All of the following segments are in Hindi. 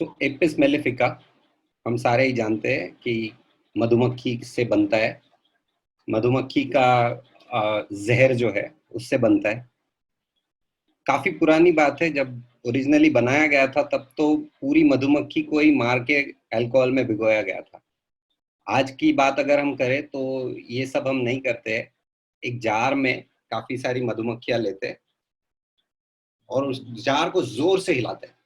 एपिस मेलिफिका हम सारे ही जानते हैं कि मधुमक्खी से बनता है। मधुमक्खी का जहर जो है उससे बनता है। काफी पुरानी बात है, जब ओरिजिनली बनाया गया था तब तो पूरी मधुमक्खी को ही मार के अल्कोहल में भिगोया गया था। आज की बात अगर हम करें तो ये सब हम नहीं करते हैं। एक जार में काफी सारी मधुमक्खियां लेते हैं और उस जार को जोर से हिलाते हैं,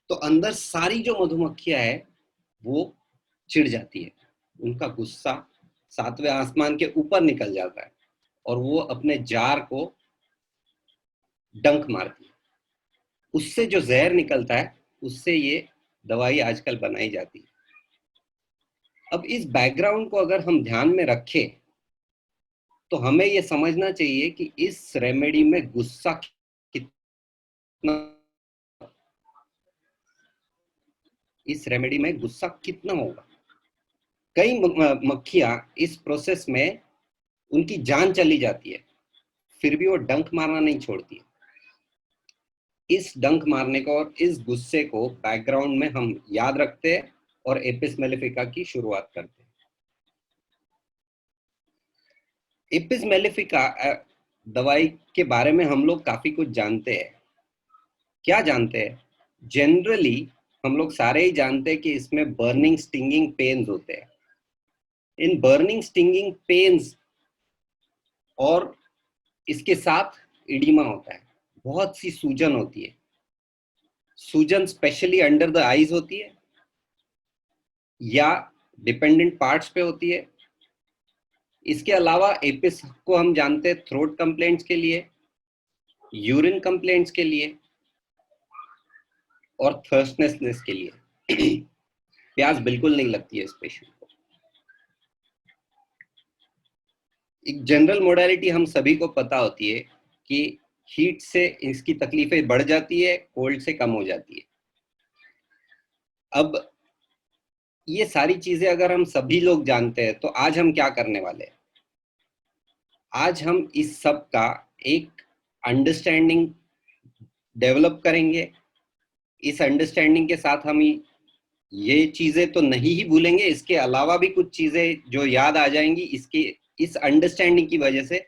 तो अंदर सारी जो मधुमक्खियां है वो चिढ़ जाती है। उनका गुस्सा सातवें आसमान के ऊपर निकल जाता है और वो अपने जार को डंक मारती है। उससे जो जहर निकलता है उससे ये दवाई आजकल बनाई जाती है। अब इस बैकग्राउंड को अगर हम ध्यान में रखें तो हमें ये समझना चाहिए कि इस रेमेडी में गुस्सा कितना इस रेमेडी में गुस्सा कितना होगा। कई मक्खियां इस प्रोसेस में उनकी जान चली जाती है, फिर भी वो डंक मारना नहीं छोड़ती है। इस डंक मारने को और इस गुस्से को बैकग्राउंड में हम याद रखते हैं और एपिस मेलिफिका की शुरुआत करते हैं। एपिस मेलिफिका दवाई के बारे में हम लोग काफी कुछ जानते हैं। क्या जानते हैं? जनरली हम लोग सारे ही जानते हैं कि इसमें बर्निंग स्टिंगिंग पेन्स होते हैं। इन बर्निंग स्टिंगिंग पेन्स और इसके साथ इडिमा होता है, बहुत सी सूजन होती है। सूजन स्पेशली अंडर द आईज होती है या डिपेंडेंट पार्ट्स पे होती है। इसके अलावा एपिस को हम जानते हैं थ्रोट कंप्लेंट्स के लिए, यूरिन कंप्लेंट्स के लिए और थर्स्टनेसनेस के लिए। प्यास बिल्कुल नहीं लगती है इस पेशेंट को। एक जनरल मोडालिटी हम सभी को पता होती है कि हीट से इसकी तकलीफें बढ़ जाती है, कोल्ड से कम हो जाती है। अब ये सारी चीजें अगर हम सभी लोग जानते हैं तो आज हम क्या करने वाले हैं? आज हम इस सब का एक अंडरस्टैंडिंग डेवलप करेंगे। इस अंडरस्टैंडिंग के साथ हम ये चीजें तो नहीं ही भूलेंगे, इसके अलावा भी कुछ चीजें जो याद आ जाएंगी इसके इस अंडरस्टैंडिंग की वजह से,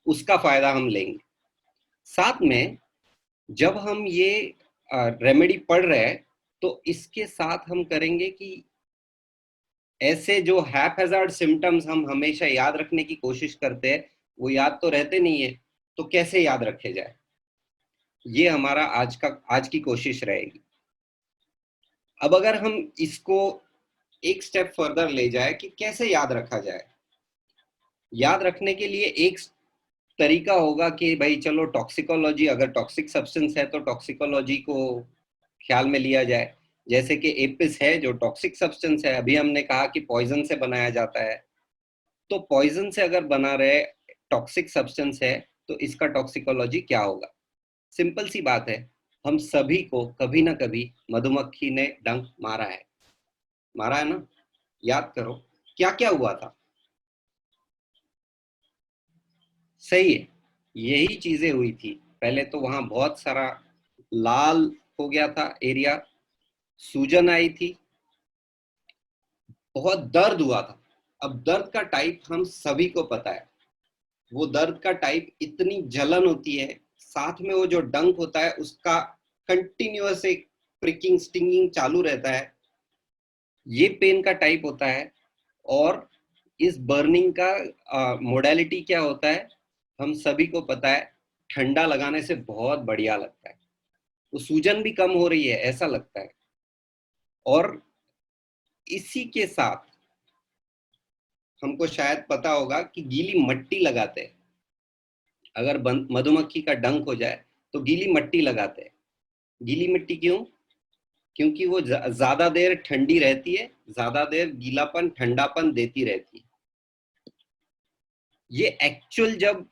उसका फायदा हम लेंगे। साथ में जब हम ये रेमेडी पढ़ रहे हैं तो इसके साथ हम करेंगे कि ऐसे जो हैपहैजार्ड सिम्टम्स हम हमेशा याद रखने की कोशिश करते हैं वो याद तो रहते नहीं है, तो कैसे याद रखे जाए, ये हमारा आज की कोशिश रहेगी। अब अगर हम इसको एक स्टेप फर्दर ले जाए कि कैसे याद रखा जाए। याद रखने के लिए एक तरीका होगा कि भाई चलो टॉक्सिकोलॉजी, अगर टॉक्सिक सब्सटेंस है तो टॉक्सिकोलॉजी को ख्याल में लिया जाए। जैसे कि एपिस है जो टॉक्सिक सब्सटेंस है, अभी हमने कहा कि पॉइजन से बनाया जाता है, तो पॉइजन से अगर बना रहे टॉक्सिक सब्सटेंस है तो इसका टॉक्सिकोलॉजी क्या होगा। सिंपल सी बात है, हम सभी को कभी ना कभी मधुमक्खी ने डंक मारा है ना। याद करो क्या क्या हुआ था। सही है, यही चीजें हुई थी। पहले तो वहां बहुत सारा लाल हो गया था एरिया, सूजन आई थी, बहुत दर्द हुआ था। अब दर्द का टाइप हम सभी को पता है। वो दर्द का टाइप इतनी जलन होती है, साथ में वो जो डंक होता है उसका कंटिन्यूअस एक प्रिकिंग स्टिंगिंग चालू रहता है, ये पेन का टाइप होता है। और इस बर्निंग का मोडालिटी क्या होता है हम सभी को पता है। ठंडा लगाने से बहुत बढ़िया लगता है, वो सूजन भी कम हो रही है ऐसा लगता है। और इसी के साथ हमको शायद पता होगा कि गीली मट्टी लगाते हैं। अगर मधुमक्खी का डंक हो जाए तो गीली मट्टी लगाते हैं। गीली मिट्टी क्यों? क्योंकि वो ज्यादा देर ठंडी रहती है, ज्यादा देर गीलापन ठंडापन देती रहती है। ये एक्चुअल जब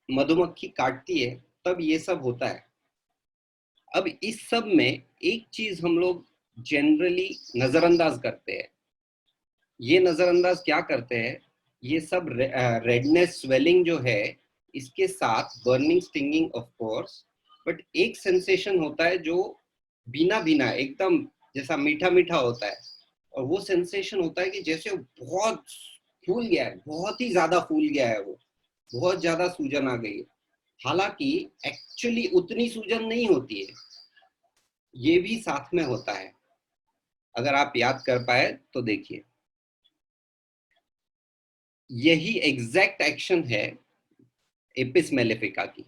मधुमक्खी काटती है तब ये सब होता है। अब इस सब में एक चीज हम लोग जनरली नजरअंदाज करते हैं। ये नजरअंदाज क्या करते हैं, ये सब रेडनेस स्वेलिंग जो है इसके साथ burning stinging of course, but एक सेंसेशन होता है जो बिना बिना एकदम जैसा मीठा मीठा होता है, और वो सेंसेशन होता है कि जैसे बहुत फूल गया है, बहुत ही ज्यादा फूल गया है, वो बहुत ज्यादा सूजन आ गई है। हालांकि एक्चुअली उतनी सूजन नहीं होती है, ये भी साथ में होता है। अगर आप याद कर पाए तो देखिए, यही एग्जैक्ट एक्शन है एपिस मेलेफिका की।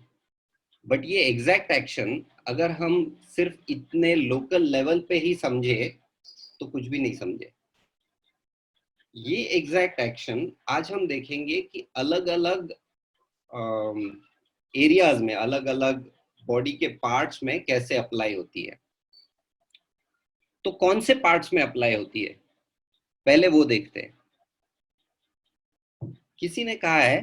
बट ये एग्जैक्ट एक्शन अगर हम सिर्फ इतने लोकल लेवल पे ही समझे तो कुछ भी नहीं समझे। ये एग्जैक्ट एक्शन आज हम देखेंगे कि अलग अलग एरियाज में, अलग अलग बॉडी के पार्ट्स में कैसे अप्लाई होती है। तो कौन से पार्ट्स में अप्लाई होती है, पहले वो देखते हैं। किसी ने कहा है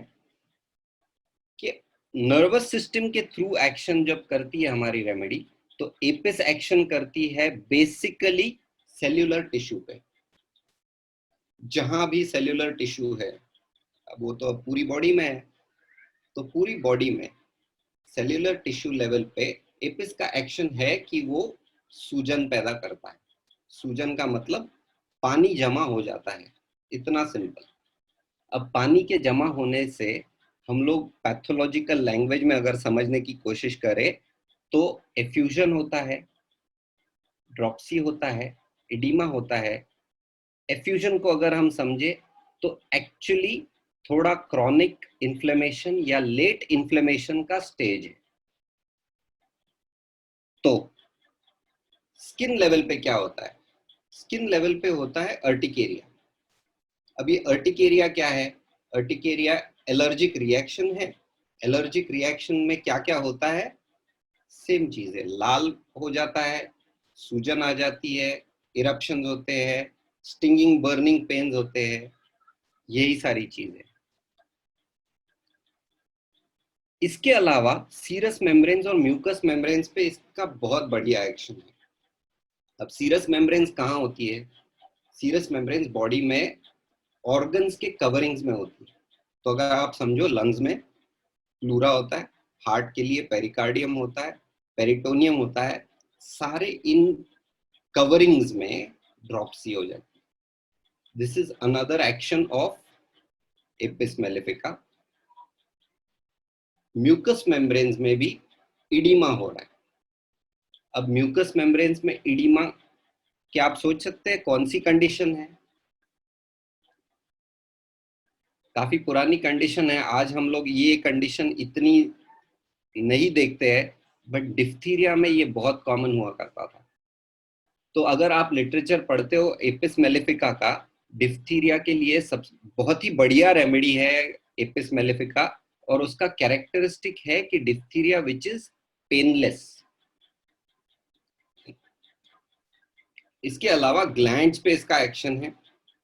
कि नर्वस सिस्टम के थ्रू एक्शन जब करती है हमारी रेमेडी, तो एपिस एक्शन करती है बेसिकली सेल्यूलर टिश्यू पे। जहां भी सेल्यूलर टिश्यू है, अब वो तो अब पूरी बॉडी में है, तो पूरी बॉडी में सेल्यूलर टिश्यू लेवल पे एपिस का एक्शन है कि वो सूजन पैदा करता है। सूजन का मतलब पानी जमा हो जाता है, इतना सिंपल। अब पानी के जमा होने से हम लोग पैथोलॉजिकल लैंग्वेज में अगर समझने की कोशिश करें तो एफ्यूजन होता है, ड्रॉप्सी होता है, एडिमा होता है। एफ्यूजन को अगर हम समझे तो एक्चुअली थोड़ा क्रॉनिक इन्फ्लेमेशन या लेट इन्फ्लेमेशन का स्टेज है। तो स्किन लेवल पे क्या होता है, स्किन लेवल पे होता है अर्टिकेरिया। अब ये अर्टिकेरिया क्या है, अर्टिकेरिया एलर्जिक रिएक्शन है। एलर्जिक रिएक्शन में क्या क्या होता है, सेम चीज है, लाल हो जाता है, सूजन आ जाती है, इरप्शंस होते हैं, स्टिंगिंग बर्निंग पेन्स होते हैं, यही सारी चीजें। इसके अलावा सीरस मेम्ब्रेन्स और म्यूकस मेम्ब्रेन्स पे इसका बहुत बढ़िया एक्शन है। अब सीरस मेम्ब्रेन्स कहाँ होती है, सीरस मेम्ब्रेन्स बॉडी में ऑर्गन्स के कवरिंग्स में होती है। तो अगर आप समझो, लंग्स में प्लूरा होता है, हार्ट के लिए पेरिकार्डियम होता है, पेरिटोनियम होता है, सारे इन कवरिंग्स में ड्रॉप्सी हो जाती है। This is another action of apis mellifica. Mucous membranes में भी इडीमा हो रहा है। अब म्यूकस मेम्ब्रेन्स में इडीमा, क्या आप सोच सकते हैं कौन सी कंडीशन है? काफी पुरानी कंडीशन है, आज हम लोग ये कंडीशन इतनी नहीं देखते हैं, बट डिफ्थीरिया में ये बहुत कॉमन हुआ करता था। तो अगर आप लिटरेचर पढ़ते हो एपिस मेलेफिका का, डिफ्थीरिया के लिए सब बहुत ही बढ़िया रेमेडी है एपिस मेलेफिका। और उसका कैरेक्टरिस्टिक है कि डिफ्थीरिया विच इज पेनलेस। इसके अलावा ग्लैंड्स पे इसका एक्शन है।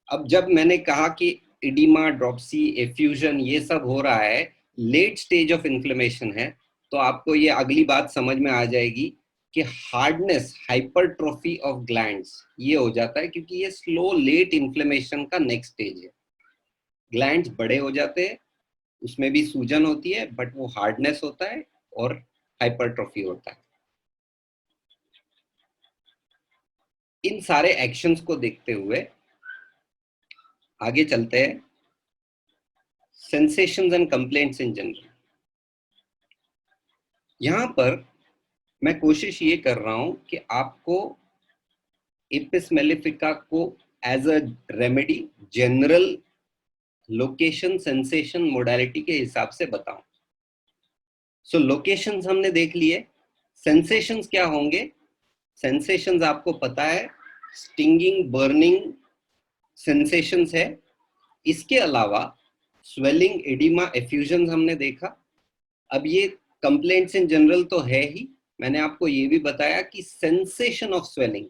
अब जब मैंने कहा कि इडीमा, ड्रॉप्सी, एफ्यूजन ये सब हो रहा है, लेट स्टेज ऑफ इन्फ्लेमेशन है, तो आपको ये अगली बात समझ में आ जाएगी कि हार्डनेस, हाइपरट्रोफी ऑफ ग्लैंड्स ये हो जाता है, क्योंकि ये स्लो लेट इन्फ्लेमेशन का नेक्स्ट स्टेज है। ग्लैंड्स बड़े हो जाते हैं, उसमें भी सूजन होती है, बट वो हार्डनेस होता है और हाइपरट्रोफी होता है। इन सारे एक्शंस को देखते हुए आगे चलते हैं, sensations and complaints in general. यहां पर मैं कोशिश ये कर रहा हूं कि आपको एपिस मेलेफिका को as a remedy general location, sensation, modality के हिसाब से बताऊं। सो लोकेशंस हमने देख लिए, सेंसेशंस क्या होंगे? सेंसेशंस आपको पता है, स्टिंगिंग, बर्निंग सेंसेशंस है। इसके अलावा स्वेलिंग, एडिमा, एफ्यूजन हमने देखा। अब ये कंप्लेंट्स इन जनरल तो है ही, मैंने आपको ये भी बताया कि सेंसेशन ऑफ स्वेलिंग,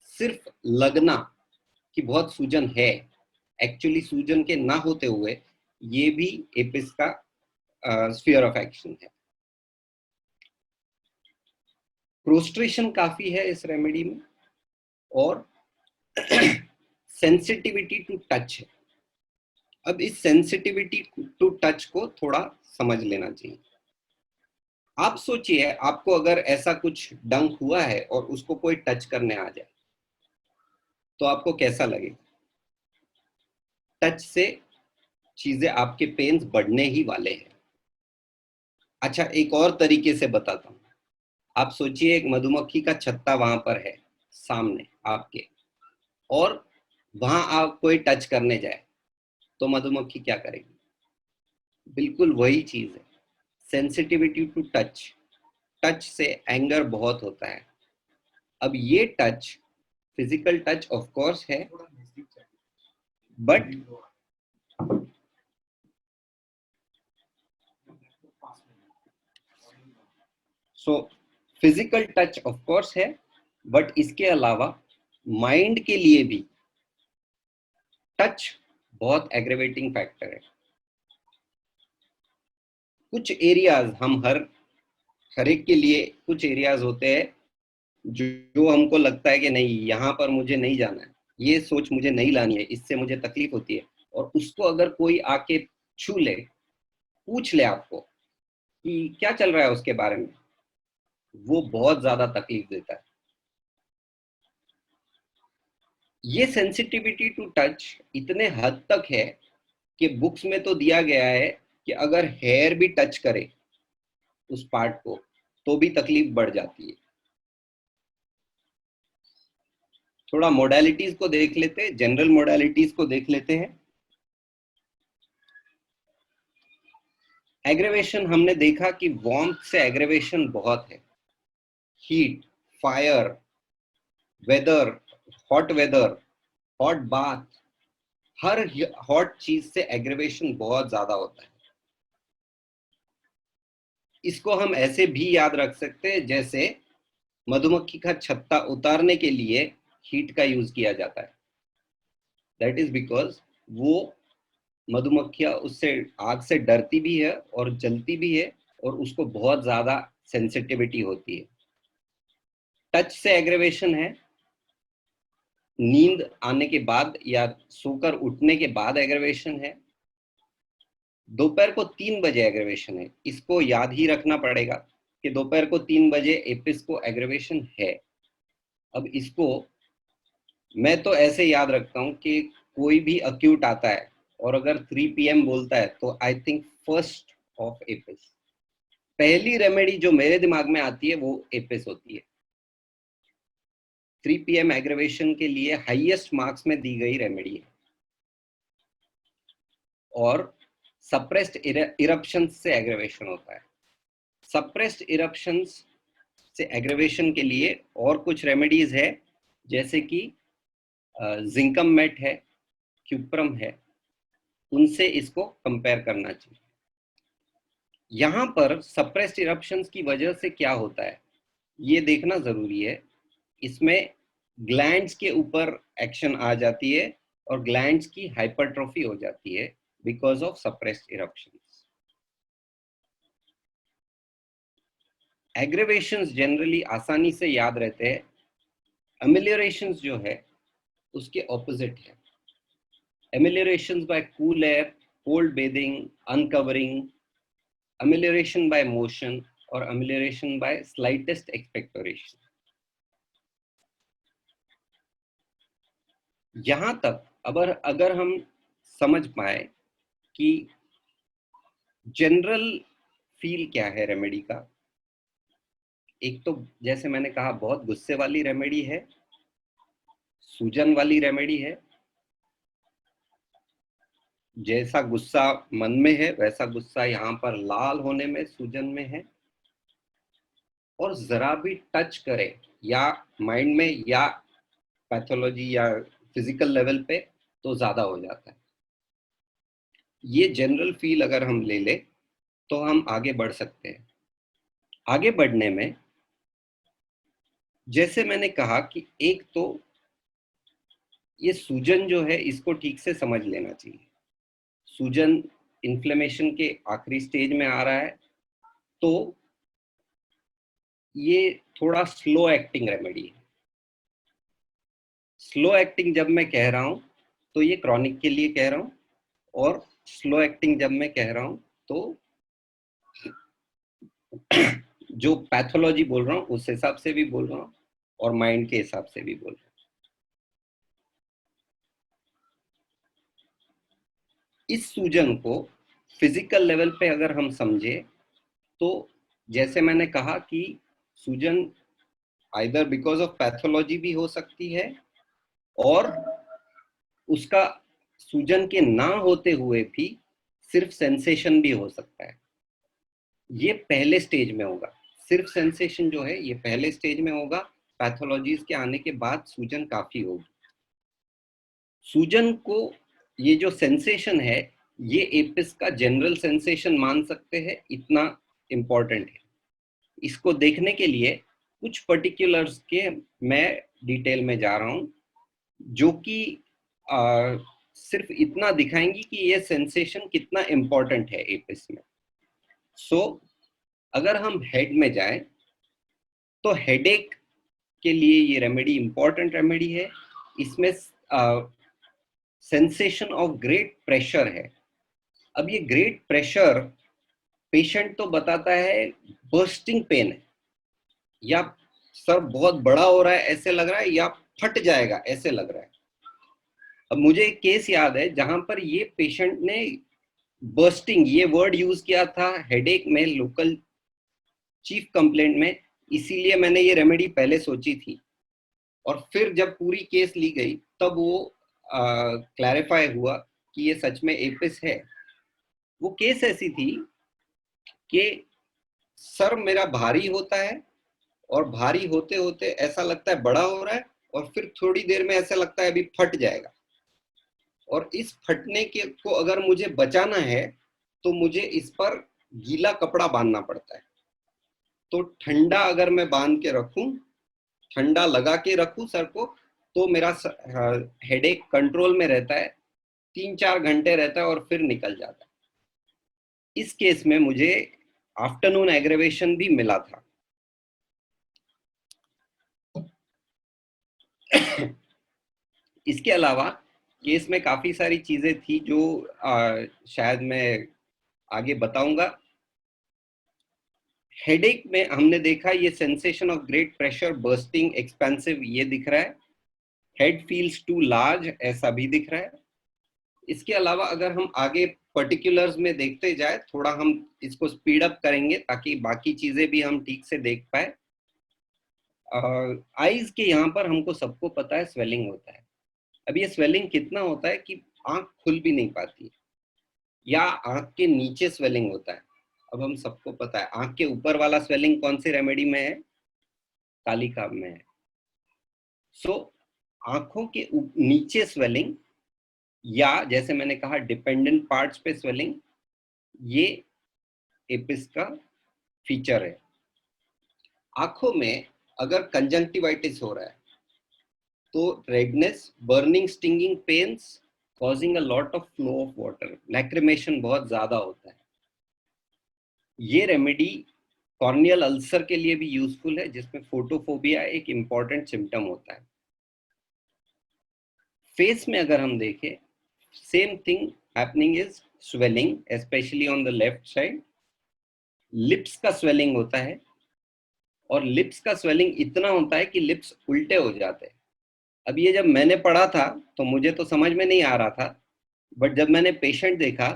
सिर्फ लगना कि बहुत सूजन है, एक्चुअली सूजन के ना होते हुए, ये भी एपिस का स्फीयर ऑफ एक्शन है। प्रोस्ट्रेशन काफी है इस रेमेडी में, और सेंसिटिविटी टू टच है। अब इस सेंसिटिविटी टू टच को थोड़ा समझ लेना चाहिए। आप सोचिए, आपको अगर ऐसा कुछ डंक हुआ है और उसको कोई टच करने आ जाए, तो आपको कैसा लगेगा? टच से चीजें, आपके पेन्स बढ़ने ही वाले हैं। अच्छा, एक और तरीके से बताता हूँ। आप सोचिए, एक मधुमक्खी का छत्ता वहां पर है सामने आपके, और वहां आप कोई टच करने जाए तो मधुमक्खी क्या करेगी? बिल्कुल वही चीज है, सेंसिटिविटी टू टच। टच से एंगर बहुत होता है। अब ये touch, physical touch of course है, but so physical touch of course है, बट इसके अलावा माइंड के लिए भी टच बहुत एग्रेवेटिंग फैक्टर है। कुछ एरियाज, हम हर एक के लिए कुछ एरियाज होते हैं जो हमको लगता है कि नहीं, यहाँ पर मुझे नहीं जाना है, ये सोच मुझे नहीं लानी है, इससे मुझे तकलीफ होती है। और उसको अगर कोई आके छू ले, पूछ ले आपको कि क्या चल रहा है उसके बारे में, वो बहुत ज्यादा तकलीफ देता है। ये सेंसिटिविटी टू टच इतने हद तक है कि बुक्स में तो दिया गया है कि अगर हेयर भी टच करे उस पार्ट को तो भी तकलीफ बढ़ जाती है। थोड़ा मोडालिटीज को देख लेते हैं, जनरल मोडालिटीज को देख लेते हैं। एग्रेवेशन, हमने देखा कि वार्मथ से एग्रेवेशन बहुत है। Heat, fire, weather, weather, hot bath, हर हॉट चीज से एग्रेवेशन बहुत ज्यादा होता है। इसको हम ऐसे भी याद रख सकते हैं जैसे मधुमक्खी का छत्ता उतारने के लिए हीट का यूज किया जाता है। दैट इज बिकॉज वो मधुमक्खियां उससे, आग से डरती भी है और जलती भी है, और उसको बहुत ज्यादा सेंसिटिविटी होती है। टच से एग्रेवेशन है, नींद आने के बाद या सोकर उठने के बाद एग्रेवेशन है। दोपहर को 3 बजे एग्रेवेशन है। इसको याद ही रखना पड़ेगा कि दोपहर को 3 बजे एपिस को एग्रेवेशन है। अब इसको मैं तो ऐसे याद रखता हूं कि कोई भी अक्यूट आता है और अगर 3 PM बोलता है तो I think first of Apis, पहली रेमेडी जो मेरे दिमाग में आती है वो एपिस होती है। 3 PM एग्रेवेशन के लिए हाईएस्ट मार्क्स में दी गई रेमेडी है। और सप्रेस्ड इरप्शंस से एग्रेवेशन होता है। सप्रेस्ड इरप्शंस से एग्रेवेशन के लिए और कुछ रेमेडीज है, जैसे कि जिंकम मेट है, क्यूप्रम है, उनसे इसको कंपेयर करना चाहिए। यहां पर सप्रेस्ड इरप्शंस की वजह से क्या होता है ये देखना जरूरी है। इसमें ग्लैंड्स के ऊपर एक्शन आ जाती है और ग्लैंड्स की हाइपरट्रोफी हो जाती है because of suppressed eruptions. Aggravations generally आसानी से याद रहते हैं। अमिलियोरेशंस जो है उसके ऑपोजिट है। Ameliorations by cool air, cold bathing, uncovering, amelioration by motion, और अमिलियोरेशन बाय स्लाइटेस्ट एक्सपेक्टोरेशन। यहां तक अगर हम समझ पाए कि जनरल फील क्या है रेमेडी का। एक तो जैसे मैंने कहा बहुत गुस्से वाली रेमेडी है, सूजन वाली रेमेडी है। जैसा गुस्सा मन में है वैसा गुस्सा यहाँ पर लाल होने में, सूजन में है। और जरा भी टच करे या माइंड में या पैथोलॉजी या फिजिकल लेवल पे तो ज्यादा हो जाता है। ये जनरल फील अगर हम ले ले तो हम आगे बढ़ सकते हैं। आगे बढ़ने में जैसे मैंने कहा कि एक तो ये सूजन जो है इसको ठीक से समझ लेना चाहिए। सूजन इन्फ्लेमेशन के आखिरी स्टेज में आ रहा है, तो ये थोड़ा स्लो एक्टिंग रेमेडी है। स्लो एक्टिंग जब मैं कह रहा हूं तो ये क्रॉनिक के लिए कह रहा हूं, और स्लो एक्टिंग जब मैं कह रहा हूं तो जो पैथोलॉजी बोल रहा हूं उस हिसाब से भी बोल रहा हूं और माइंड के हिसाब से भी बोल रहा हूं। इस सूजन को फिजिकल लेवल पे अगर हम समझे तो जैसे मैंने कहा कि सूजन आइदर बिकॉज ऑफ पैथोलॉजी भी हो सकती है और उसका सूजन के ना होते हुए भी सिर्फ सेंसेशन भी हो सकता है। ये पहले स्टेज में होगा, सिर्फ सेंसेशन जो है ये पहले स्टेज में होगा। पैथोलॉजीज के आने के बाद सूजन काफी होगी। सूजन को ये जो सेंसेशन है ये एपिस का जनरल सेंसेशन मान सकते हैं, इतना इंपॉर्टेंट है। इसको देखने के लिए कुछ पर्टिकुलर्स के मैं डिटेल में जा रहा हूं जो कि सिर्फ इतना दिखाएंगी कि ये सेंसेशन कितना इंपॉर्टेंट है एपिस में। सो अगर हम हेड में जाएं तो हेडेक के लिए ये रेमेडी इंपॉर्टेंट रेमेडी है। इसमें सेंसेशन ऑफ ग्रेट प्रेशर है। अब ये ग्रेट प्रेशर पेशेंट तो बताता है बर्स्टिंग पेन है, या सर बहुत बड़ा हो रहा है ऐसे लग रहा है, या फट जाएगा ऐसे लग रहा है। अब मुझे एक केस याद है जहां पर ये पेशेंट ने बर्स्टिंग ये वर्ड यूज किया था हेडेक में, लोकल चीफ कंप्लेंट में, इसीलिए मैंने ये रेमेडी पहले सोची थी। और फिर जब पूरी केस ली गई तब वो क्लैरिफाई हुआ कि ये सच में एपिस है। वो केस ऐसी थी कि सर मेरा भारी होता है और भारी होते होते ऐसा लगता है बड़ा हो रहा है और फिर थोड़ी देर में ऐसा लगता है अभी फट जाएगा। और इस फटने के को अगर मुझे बचाना है तो मुझे इस पर गीला कपड़ा बांधना पड़ता है। तो ठंडा अगर मैं बांध के रखूं, ठंडा लगा के रखूं सर को, तो मेरा हेडेक कंट्रोल में रहता है, 3-4 घंटे रहता है और फिर निकल जाता है। इस केस में मुझे आफ्टरनून एग्रेवेशन भी मिला था। इसके अलावा केस में काफी सारी चीजें थी जो शायद मैं आगे बताऊंगा। हेडेक में हमने देखा ये sensation of great pressure, bursting, expensive, ये दिख रहा है। हेड फील्स टू लार्ज, ऐसा भी दिख रहा है। इसके अलावा अगर हम आगे पर्टिकुलर्स में देखते जाए, थोड़ा हम इसको स्पीड अप करेंगे ताकि बाकी चीजें भी हम ठीक से देख पाए। आईज के यहाँ पर हमको सबको पता है स्वेलिंग होता है। अब ये स्वेलिंग कितना होता है कि आंख खुल भी नहीं पाती, या आंख के नीचे स्वेलिंग होता है। अब हम सबको पता है आंख के ऊपर वाला स्वेलिंग कौन सी रेमेडी में है, कालिका में है। सो आंखों के नीचे स्वेलिंग, या जैसे मैंने कहा डिपेंडेंट पार्ट्स पे स्वेलिंग, ये एपिस का फीचर है। आंखों में अगर कंजंक्टिवाइटिस हो रहा है तो redness, burning, stinging pains, causing a lot of flow of water, lacrimation बहुत ज्यादा होता है। ये रेमेडी कॉर्नियल अल्सर के लिए भी यूजफुल है, जिसमें फोटोफोबिया एक इंपॉर्टेंट सिम्टम होता है। फेस में अगर हम देखें, same thing happening is swelling, specially on the left side. Lips का स्वेलिंग होता है, और लिप्स का स्वेलिंग इतना होता है कि लिप्स उल्टे हो जाते हैं। अब ये जब मैंने पढ़ा था तो मुझे तो समझ में नहीं आ रहा था, बट जब मैंने पेशेंट देखा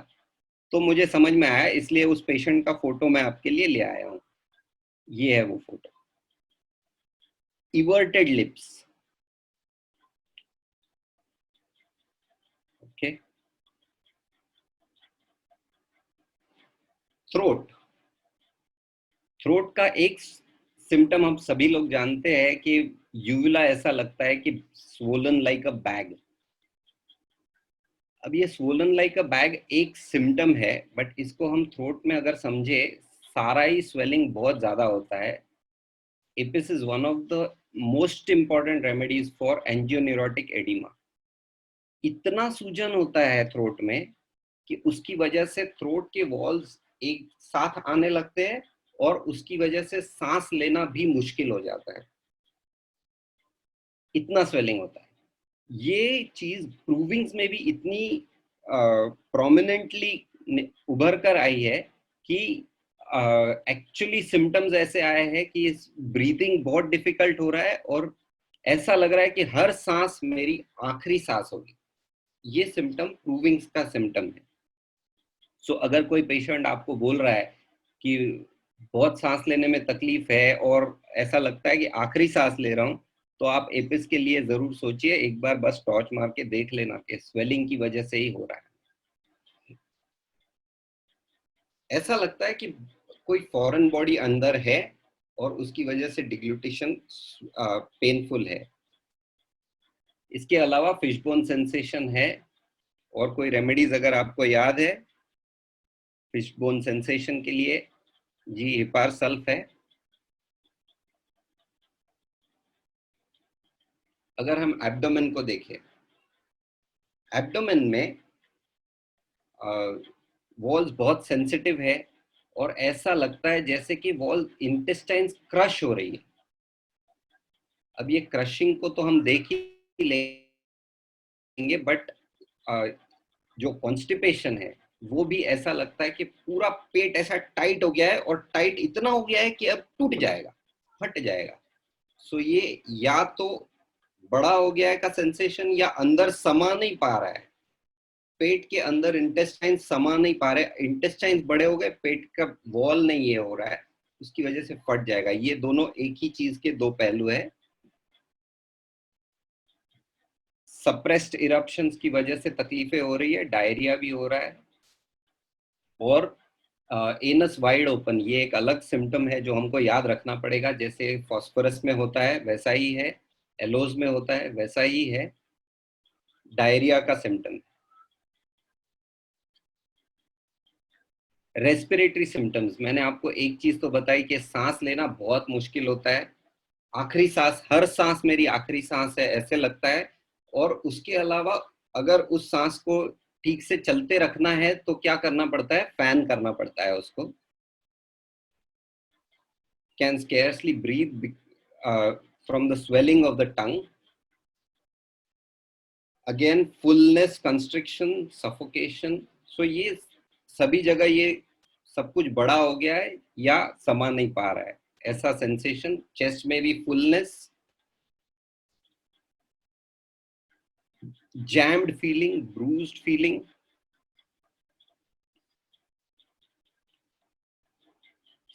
तो मुझे समझ में आया, इसलिए उस पेशेंट का फोटो मैं आपके लिए ले आया हूं। ये है वो photo. Inverted lips, okay. Throat, throat का एक सिम्टम हम सभी लोग जानते हैं कि यूविला ऐसा लगता है कि स्वोलन लाइक अ बैग। अब ये स्वोलन लाइक अ बैग एक सिम्टम है, बट इसको हम थ्रोट में अगर समझे, सारा ही स्वेलिंग बहुत ज्यादा होता है। Apis is one of the most important remedies for angioneurotic oedema. इतना सूजन होता है थ्रोट में कि उसकी वजह से थ्रोट के वॉल्स एक साथ आने लगते हैं और उसकी वजह से सांस लेना भी मुश्किल हो जाता है, इतना स्वेलिंग होता है। ये चीज प्रूविंग्स में भी इतनी प्रोमिनेंटली उभर कर आई है कि एक्चुअली सिम्टम्स ऐसे आए हैं कि ब्रीथिंग बहुत डिफिकल्ट हो रहा है और ऐसा लग रहा है कि हर सांस मेरी आखिरी सांस होगी। ये सिम्टम प्रूविंग्स का सिम्टम है। अगर कोई पेशेंट आपको बोल रहा है कि बहुत सांस लेने में तकलीफ है और ऐसा लगता है कि आखिरी सांस ले रहा हूं, तो आप एपिस के लिए जरूर सोचिए एक बार, बस टॉर्च मार के देख लेना कि स्वेलिंग की वजह से ही हो रहा है। ऐसा लगता है कि कोई फॉरेन बॉडी अंदर है और उसकी वजह से डिग्लूटेशन पेनफुल है। इसके अलावा फिशबोन सेंसेशन है, और कोई रेमेडीज अगर आपको याद है फिशबोन सेंसेशन के लिए? जी, हिपार सल्फ है। अगर हम एब्डोमेन को देखें, एब्डोमेन में वॉल्स बहुत सेंसिटिव है और ऐसा लगता है जैसे कि वॉल इंटेस्टाइन्स क्रश हो रही है। अब ये क्रशिंग को तो हम देख ही लेंगे, बट जो कॉन्स्टिपेशन है वो भी ऐसा लगता है कि पूरा पेट ऐसा टाइट हो गया है, और टाइट इतना हो गया है कि अब टूट जाएगा, फट जाएगा। ये या तो बड़ा हो गया है का सेंसेशन, या अंदर समा नहीं पा रहा है, पेट के अंदर इंटेस्टाइन समा नहीं पा रहे, इंटेस्टाइन बड़े हो गए, पेट का वॉल नहीं ये हो रहा है, उसकी वजह से फट जाएगा। ये दोनों एक ही चीज के दो पहलू है। सप्रेस्ड इरप्शंस की वजह से तकलीफें हो रही है, डायरिया भी हो रहा है, और एनस वाइड ओपन ये एक अलग सिम्टम है जो हमको याद रखना पड़ेगा। जैसे फॉस्फोरस में होता है वैसा ही है, एलोज में होता है वैसा ही है, डायरिया का सिम्टम। रेस्पिरेटरी सिम्टम्स, मैंने आपको एक चीज तो बताई कि सांस लेना बहुत मुश्किल होता है, आखिरी सांस, हर सांस मेरी आखिरी सांस है ऐसे लगता है। और उसके अलावा अगर उस सांस को ठीक से चलते रखना है तो क्या करना पड़ता है, फैन करना पड़ता है उसको। Can scarcely breathe from the swelling of the tongue. Again fullness, constriction, suffocation. ये सभी जगह ये सब कुछ बड़ा हो गया है या समा नहीं पा रहा है, ऐसा सेंसेशन। चेस्ट में भी fullness, jammed feeling, bruised feeling.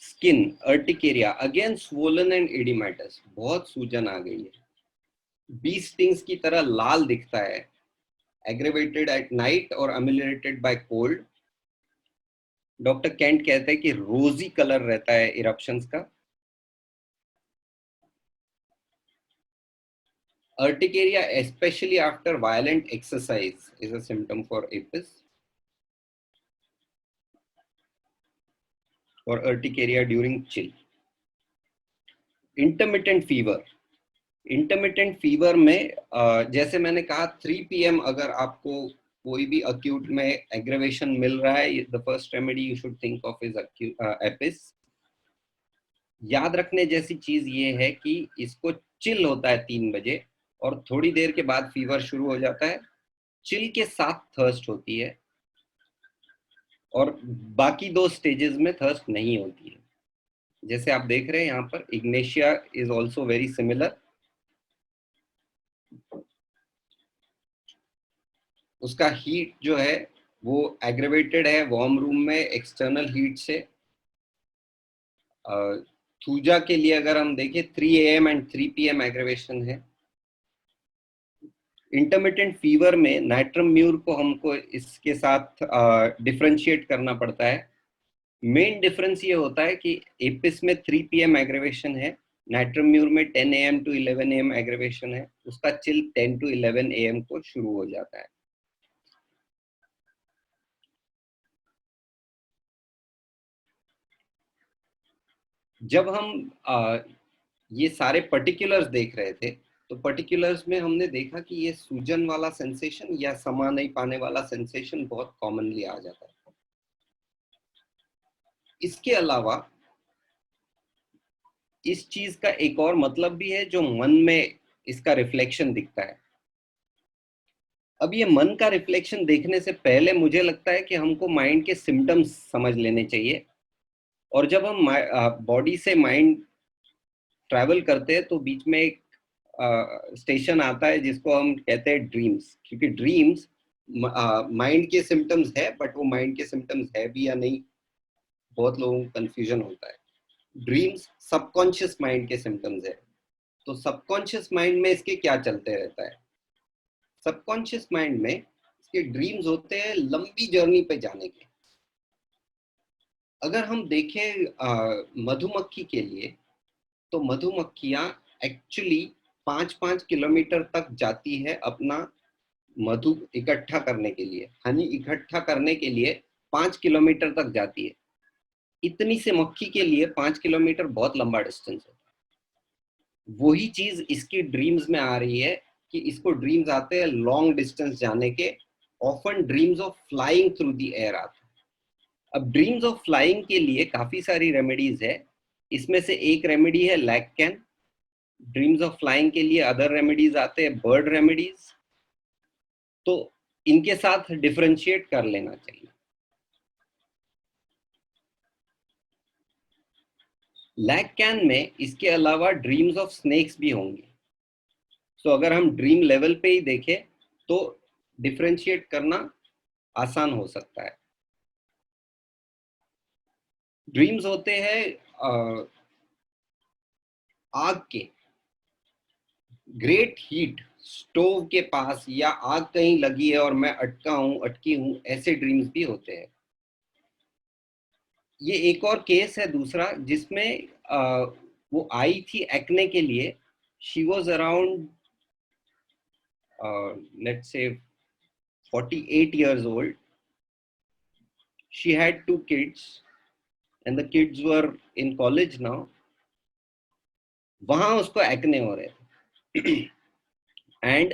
Skin urticaria, again swollen and oedematous, बहुत सूजन आ गई है, बी स्टिंग्स की तरह लाल दिखता है, एग्रेवेटेड एट नाइट और अमिलेटेड बाय कोल्ड। डॉक्टर कैंट कहते हैं कि रोजी कलर रहता है इरप्शंस का। Urticaria, especially after violent exercise, is a symptom for apis, or urticaria during chill. Intermittent fever, intermittent fever में जैसे मैंने कहा 3 PM अगर आपको कोई भी अक्यूट में एग्रेवेशन मिल रहा है, the first remedy you should think of is Apis. याद रखने जैसी चीज ये है कि इसको चिल होता है 3 बजे, और थोड़ी देर के बाद फीवर शुरू हो जाता है। चिल के साथ थर्स्ट होती है, और बाकी दो स्टेजेस में थर्स्ट नहीं होती है। जैसे आप देख रहे हैं यहाँ पर, Ignatia is also very similar. उसका हीट जो है वो एग्रेवेटेड है वार्म रूम में एक्सटर्नल हीट से। थूजा के लिए अगर हम देखें 3 AM एंड 3 PM एग्रेवेशन है। इंटरमिटेंट फीवर में नाइट्रम म्यूर को हमको इसके साथ डिफरेंशिएट करना पड़ता है। मेन डिफरेंस ये होता है कि एपिस में 3 PM एग्रेवेशन है, नाइट्रम म्यूर में 10 AM टू 11 AM एग्रेवेशन है, उसका चिल 10 टू 11 AM को शुरू हो जाता है। जब हम ये सारे पर्टिकुलर्स देख रहे थे, तो पर्टिकुलर्स में हमने देखा कि ये सूजन वाला सेंसेशन या समा नहीं पाने वाला सेंसेशन बहुत कॉमनली आ जाता है। इसके अलावा इस चीज का एक और मतलब भी है जो मन में इसका रिफ्लेक्शन दिखता है। अब ये मन का रिफ्लेक्शन देखने से पहले मुझे लगता है कि हमको माइंड के सिम्टम्स समझ लेने चाहिए। और जब हम बॉडी से माइंड ट्रैवल करते हैं तो बीच में एक स्टेशन आता है जिसको हम कहते हैं ड्रीम्स, क्योंकि ड्रीम्स माइंड के सिम्टम्स है, बट वो माइंड के सिम्टम्स है भी या नहीं, बहुत लोगों को कंफ्यूजन होता है। ड्रीम्स सबकॉन्शियस माइंड के सिम्टम्स है। तो सबकॉन्शियस माइंड में इसके क्या चलते रहता है? सबकॉन्शियस माइंड में इसके ड्रीम्स होते हैं लंबी जर्नी पे जाने के। अगर हम देखें मधुमक्खी के लिए, तो मधुमक्खियां एक्चुअली 5-5 किलोमीटर तक जाती है अपना मधु इकट्ठा करने के लिए, हनी इकट्ठा करने के लिए 5 किलोमीटर तक जाती है। इतनी से मक्खी के लिए 5 किलोमीटर बहुत लंबा डिस्टेंस है। वही चीज इसकी ड्रीम्स में आ रही है कि इसको ड्रीम्स आते हैं लॉन्ग डिस्टेंस जाने के, often dreams of flying through the air आते हैं। अब ड्रीम्स ऑफ फ्लाइंग के लिए काफी सारी रेमेडीज है। इसमें से एक रेमेडी है लैक्कैन। ड्रीम्स ऑफ फ्लाइंग के लिए अदर रेमेडीज आते हैं बर्ड रेमेडीज। तो इनके साथ डिफरेंशिएट कर लेना चाहिए। लैक्कैन में इसके अलावा ड्रीम्स ऑफ स्नेक्स भी होंगे। तो अगर हम ड्रीम लेवल पे ही देखें तो डिफरेंशिएट करना आसान हो सकता है। ड्रीम्स होते हैं आग के, ग्रेट हीट, स्टोव के पास या आग कहीं लगी है और मैं अटका हूं, अटकी हूं, ऐसे ड्रीम्स भी होते हैं। ये एक और केस है दूसरा जिसमें वो आई थी एक्ने के लिए। She was around let's say 48 years old. She had 2 kids and the kids were in college now. वहां उसको एक्ने हो रहे थे एंड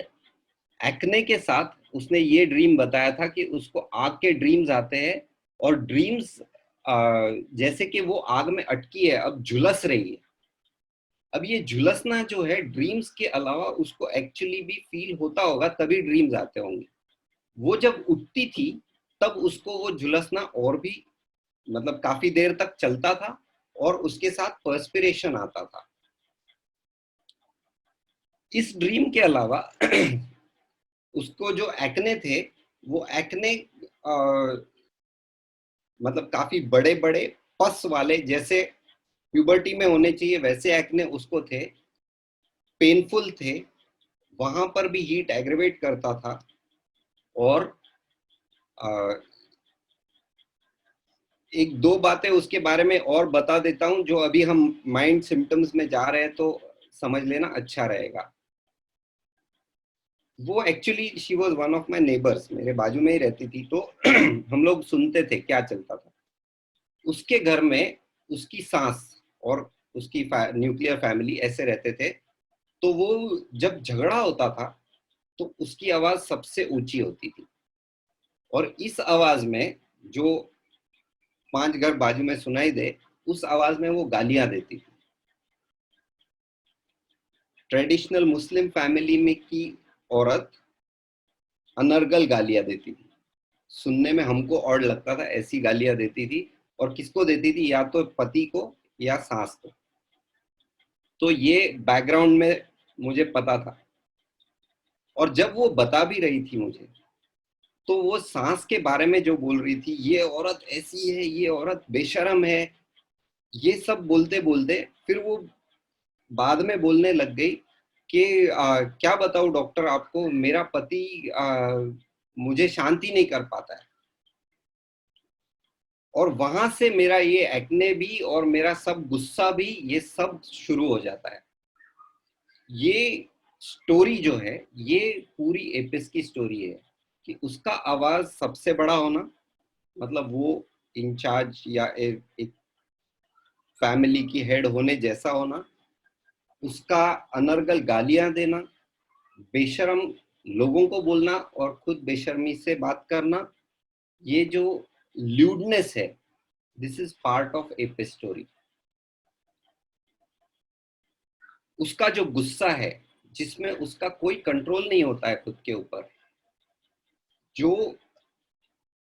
एक्ने के साथ उसने ये ड्रीम बताया था कि उसको आग के ड्रीम्स आते हैं और ड्रीम्स जैसे कि वो आग में अटकी है, अब झुलस रही है। अब ये झुलसना जो है ड्रीम्स के अलावा उसको एक्चुअली भी फील होता होगा, तभी ड्रीम्स आते होंगे। वो जब उठती थी तब उसको वो झुलसना और भी मतलब काफी देर तक चलता था और उसके साथ पर्सपिरेशन आता था। इस ड्रीम के अलावा उसको जो एक्ने थे, वो एक्ने मतलब काफी बड़े बड़े पस वाले, जैसे प्यूबर्टी में होने चाहिए वैसे एक्ने उसको थे, पेनफुल थे, वहां पर भी हीट एग्रेवेट करता था। और एक दो बातें उसके बारे में और बता देता हूं, जो अभी हम माइंड सिम्टम्स में जा रहे हैं तो समझ लेना अच्छा रहेगा। वो actually she was one of my neighbours, मेरे बाजू में ही रहती थी, तो हम लोग सुनते थे क्या चलता था। उसके घर में उसकी सास और उसकी न्यूक्लियर फैमिली ऐसे रहते थे। तो वो जब झगड़ा होता था तो उसकी आवाज सबसे ऊंची होती थी और इस आवाज में जो 5 घर बाजू में सुनाई दे, उस आवाज में वो गालियां देती थी। ट्रेडिशनल मुस्लिम फैमिली में की औरत अनर्गल गालियां देती थी, सुनने में हमको और लगता था, ऐसी गालियां देती थी। और किसको देती थी? या तो पति को या सास को। तो ये बैकग्राउंड में मुझे पता था। और जब वो बता भी रही थी मुझे, तो वो सास के बारे में जो बोल रही थी, ये औरत ऐसी है, ये औरत बेशर्म है, ये सब बोलते बोलते फिर वो बाद में बोलने लग गई कि क्या बताऊं डॉक्टर आपको, मेरा पति मुझे शांति नहीं कर पाता है। और वहां से मेरा ये एक्ने भी और मेरा सब गुस्सा भी, ये सब शुरू हो जाता है। ये स्टोरी जो है, ये पूरी एपिस की स्टोरी है कि उसका आवाज सबसे बड़ा होना, मतलब वो इंचार्ज या एक फैमिली की हेड होने जैसा होना, उसका अनर्गल गालियां देना, बेशर्म लोगों को बोलना और खुद बेशर्मी से बात करना, ये जो ल्यूडनेस है, this is part of Apis story. उसका जो गुस्सा है, जिसमें उसका कोई कंट्रोल नहीं होता है खुद के ऊपर, जो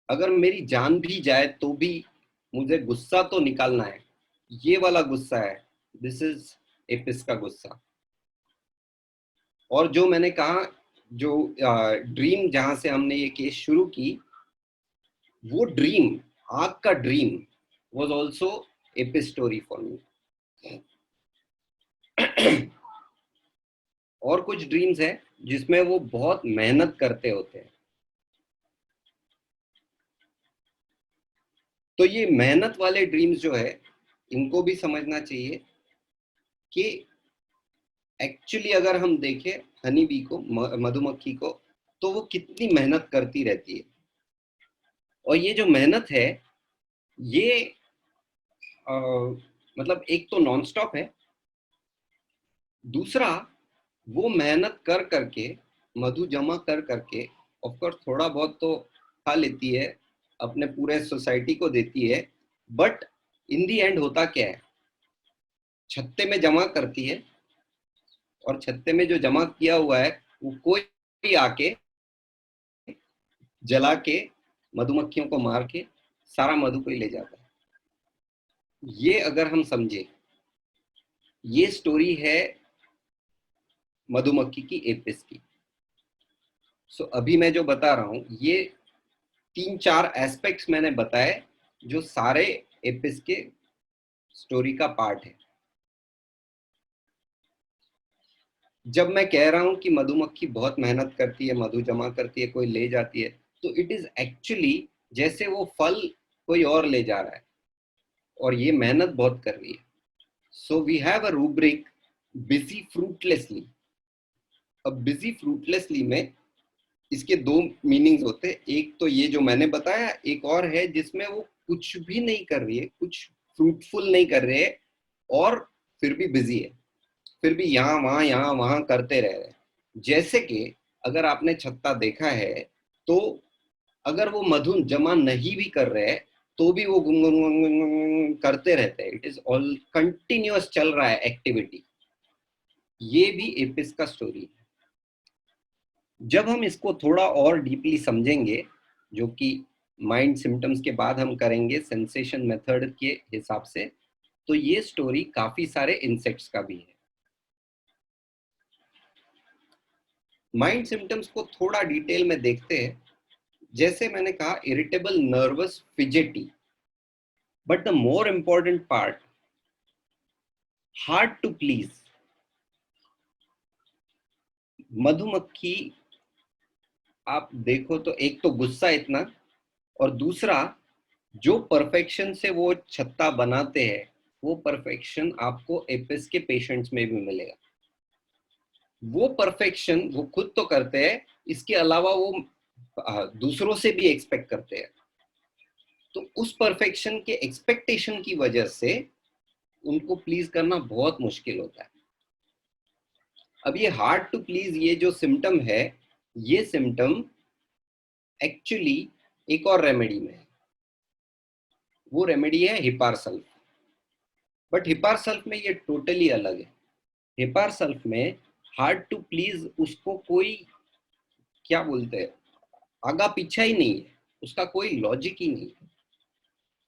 अगर मेरी जान भी जाए तो भी मुझे गुस्सा तो निकालना है, ये वाला गुस्सा है, दिस इज एपिस का गुस्सा। और जो मैंने कहा जो ड्रीम जहां से हमने ये केस शुरू की, वो ड्रीम, आग का dream was also Apis story for me. और कुछ ड्रीम्स है जिसमें वो बहुत मेहनत करते होते हैं। तो ये मेहनत वाले ड्रीम्स जो है, इनको भी समझना चाहिए कि एक्चुअली अगर हम देखें हनी बी को, मधुमक्खी को, तो वो कितनी मेहनत करती रहती है। और ये जो मेहनत है, ये मतलब एक तो नॉन स्टॉप है, दूसरा वो मेहनत कर करके, मधु जमा कर करके, ऑफकोर्स थोड़ा बहुत तो खा लेती है, अपने पूरे सोसाइटी को देती है, बट इन दी एंड होता क्या है, छत्ते में जमा करती है, और छत्ते में जो जमा किया हुआ है वो कोई आके जला के, मधुमक्खियों को मार के सारा मधु को ही ले जाता है। ये अगर हम समझे, ये स्टोरी है मधुमक्खी की, एपिस की। सो अभी मैं जो बता रहा हूं, ये 3-4 एस्पेक्ट्स मैंने बताए जो सारे एपिस के स्टोरी का पार्ट है। जब मैं कह रहा हूं कि मधुमक्खी बहुत मेहनत करती है, मधु जमा करती है, कोई ले जाती है, तो इट इज एक्चुअली जैसे वो फल कोई और ले जा रहा है और ये मेहनत बहुत कर रही है। So we have a rubric, busy fruitlessly. अब बिजी फ्रूटलेसली में इसके दो मीनिंग्स होते हैं। एक तो ये जो मैंने बताया, एक और है जिसमें वो कुछ भी नहीं कर रही है, कुछ फ्रूटफुल नहीं कर रहे है, और फिर भी बिजी है, फिर भी यहाँ वहां करते रह रहे हैं। जैसे कि अगर आपने छत्ता देखा है, तो अगर वो मधु जमा नहीं भी कर रहे हैं तो भी वो गुनगुन करते रहते हैं। इट इज ऑल कंटिन्यूअस चल रहा है एक्टिविटी। ये भी एपिस का स्टोरी है। जब हम इसको थोड़ा और डीपली समझेंगे, जो कि माइंड सिम्टम्स के बाद हम करेंगे सेंसेशन मेथड के हिसाब से, तो ये स्टोरी काफी सारे इंसेक्ट्स का भी है। माइंड सिम्टम्स को थोड़ा डिटेल में देखते हैं। जैसे मैंने कहा, irritable, nervous, fidgety, but the more important part, hard to please. मधुमक्खी आप देखो तो एक तो गुस्सा इतना, और दूसरा जो परफेक्शन से वो छत्ता बनाते हैं, वो परफेक्शन आपको एपिस के पेशेंट्स में भी मिलेगा। वो परफेक्शन वो खुद तो करते हैं, इसके अलावा वो दूसरों से भी एक्सपेक्ट करते हैं। तो उस परफेक्शन के एक्सपेक्टेशन की वजह से उनको प्लीज करना बहुत मुश्किल होता है। अब ये हार्ड टू प्लीज, ये जो सिम्टम है, ये सिम्टम एक्चुअली एक और रेमेडी में है। वो रेमेडी है हिपार सल्फ। बट हिपार सल्फ में ये टोटली अलग है। हिपार सल्फ में हार्ड टू प्लीज उसको कोई, क्या बोलते हैं, आगा पीछा ही नहीं है, उसका कोई लॉजिक ही नहीं है।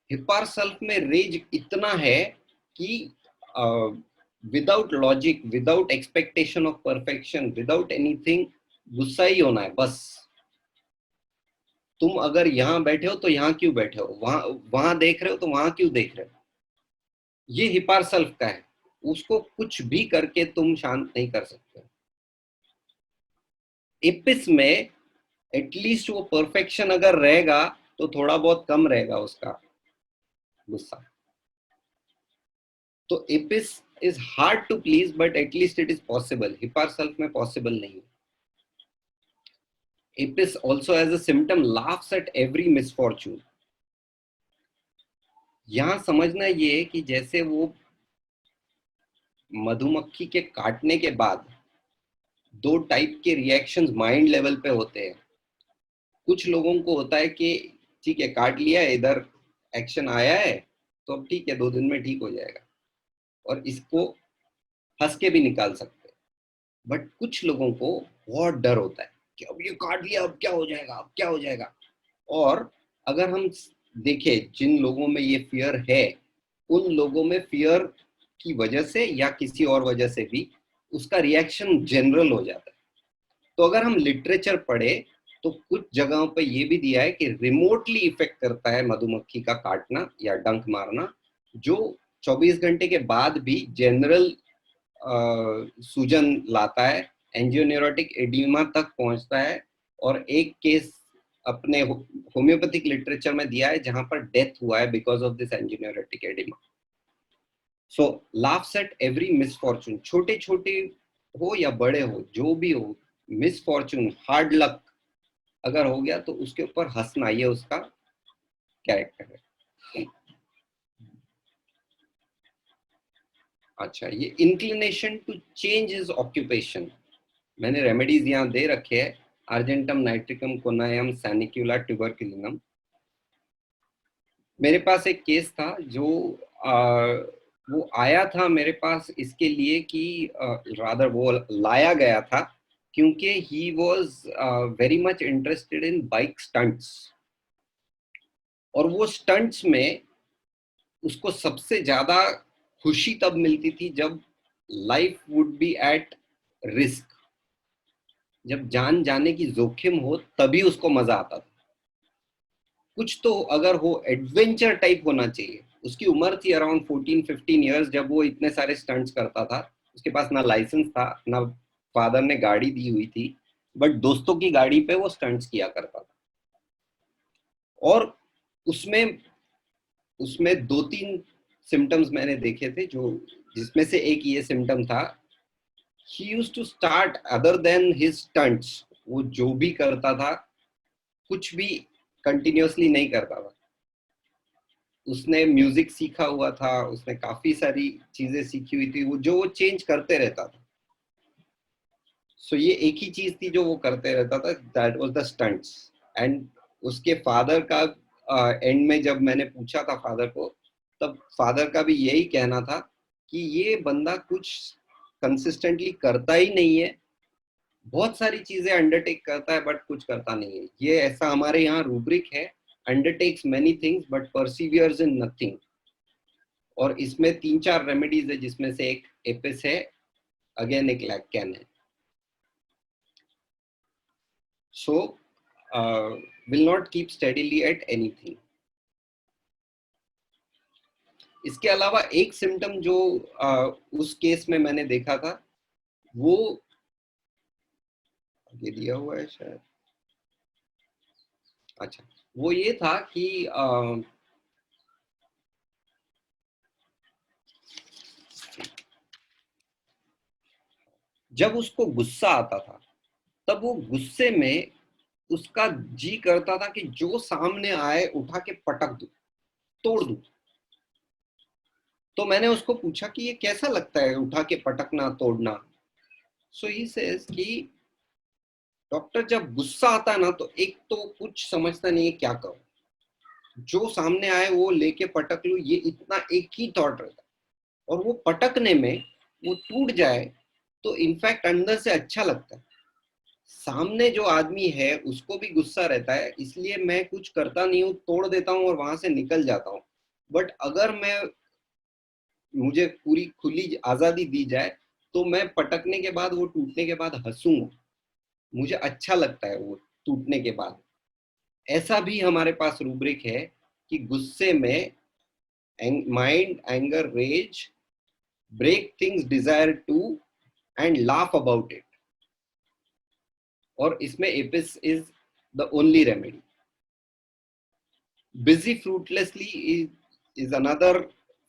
हिपार सल्फ में रेज इतना है कि without logic, without expectation of perfection, without anything, गुस्सा ही होना है बस। तुम अगर यहाँ बैठे हो तो यहाँ क्यों बैठे हो, वहां वहां देख रहे हो तो वहां क्यों देख रहे हो। ये हिपार सल्फ का है, उसको कुछ भी करके तुम शांत नहीं कर सकते। एपिस में एटलीस्ट वो परफेक्शन अगर रहेगा तो थोड़ा बहुत कम रहेगा उसका गुस्सा। तो apis is hard to please, but at least it is possible. Hepar sulph में पॉसिबल नहीं। Apis also as a symptom laughs at every misfortune। यहां समझना ये है कि जैसे वो मधुमक्खी के काटने के बाद दो टाइप के रिएक्शंस माइंड लेवल पे होते हैं। कुछ लोगों को होता है कि ठीक है, काट लिया, इधर एक्शन आया है, तो अब ठीक है, 2 दिन में ठीक हो जाएगा, और इसको हंस के भी निकाल सकते हैं। बट कुछ लोगों को बहुत डर होता है कि अब ये काट लिया, अब क्या हो जाएगा, अब क्या हो जाएगा। और अगर हम देखें जिन लोगों में ये फियर है, उन लोगों में फियर की वजह से या किसी और वजह से भी उसका रिएक्शन जनरल हो जाता है। तो अगर हम लिटरेचर पढ़े तो कुछ जगहों पे ये भी दिया है कि रिमोटली इफेक्ट करता है मधुमक्खी का काटना या डंक मारना, जो 24 घंटे के बाद भी जनरल सूजन लाता है, एंजियोन्यूरोटिक एडिमा तक पहुंचता है। और एक केस अपने होम्योपैथिक लिटरेचर में दिया है जहां पर डेथ हुआ है because of this angioneurotic oedema. So laughs at every misfortune, छोटे छोटे हो या बड़े हो, जो भी हो, मिसफॉर्चून, हार्ड लक अगर हो गया तो उसके ऊपर हंसना, ये उसका कैरेक्टर है। अच्छा, ये inclination to change his occupation, मैंने रेमेडीज यहाँ दे रखे हैं, argentum nitricum conium sanicula tuberculinum. मेरे पास एक केस था जो वो आया था मेरे पास इसके लिए कि रादर वो लाया गया था क्योंकि he was very much interested in bike stunts, और वो स्टंट्स में उसको सबसे ज्यादा खुशी तब मिलती थी जब life would be at risk, जब जान जाने की जोखिम हो तभी उसको मजा आता था। कुछ तो अगर हो एडवेंचर टाइप होना चाहिए। उसकी उम्र थी अराउंड 14-15 इयर्स जब वो इतने सारे स्टंट्स करता था। उसके पास ना लाइसेंस था, ना फादर ने गाड़ी दी हुई थी, बट दोस्तों की गाड़ी पे वो स्टंट्स किया करता था। और उसमें उसमें 2-3 सिम्टम्स मैंने देखे थे, जो जिसमें से एक ये सिम्टम था, he used to start other than his stunts, वो जो भी करता था कुछ भी कंटिन्यूअसली नहीं करता था। उसने म्यूजिक सीखा हुआ था, उसने काफी सारी चीजें सीखी हुई थी, वो चेंज करते रहता था। सो ये एक ही चीज थी जो वो करते रहता था, that was the stunts. And उसके फादर का एंड में जब मैंने पूछा था फादर को, तब फादर का भी यही कहना था कि ये बंदा कुछ कंसिस्टेंटली करता ही नहीं है, बहुत सारी चीजें अंडरटेक करता है बट कुछ करता नहीं है। ये ऐसा हमारे यहाँ रूब्रिक है, undertakes many things but perseveres in nothing. और इसमें 3-4 रेमेडीज है जिसमें से एक एपिस है, अगेन एक लैक्टैन है। So will not keep steadily eight anything. इसके अलावा एक सिम्टम जो उस केस में मैंने देखा था, वो ये दिया हुआ है शायद, अच्छा, वो ये था कि जब उसको गुस्सा आता था तब वो गुस्से में उसका जी करता था कि जो सामने आए उठा के पटक दूं, तोड़ दूं। तो मैंने उसको पूछा कि ये कैसा लगता है उठा के पटकना, तोड़ना। सो ही सेज कि डॉक्टर, जब गुस्सा आता है ना तो एक तो कुछ समझता नहीं है क्या करो, जो सामने आए वो लेके पटक लूं, ये इतना एक ही थॉट रहता है। और वो पटकने में वो टूट जाए तो इनफैक्ट अंदर से अच्छा लगता है। सामने जो आदमी है उसको भी गुस्सा रहता है, इसलिए मैं कुछ करता नहीं हूँ, तोड़ देता हूँ और वहां से निकल जाता हूँ। बट अगर मुझे पूरी खुली आजादी दी जाए तो मैं पटकने के बाद, वो टूटने के बाद हंसूंगा, मुझे अच्छा लगता है वो टूटने के बाद। ऐसा भी हमारे पास रूब्रिक है कि गुस्से में mind, anger, rage, break things desire to and laugh about it. और इसमें Apis is the only remedy. Busy fruitlessly is another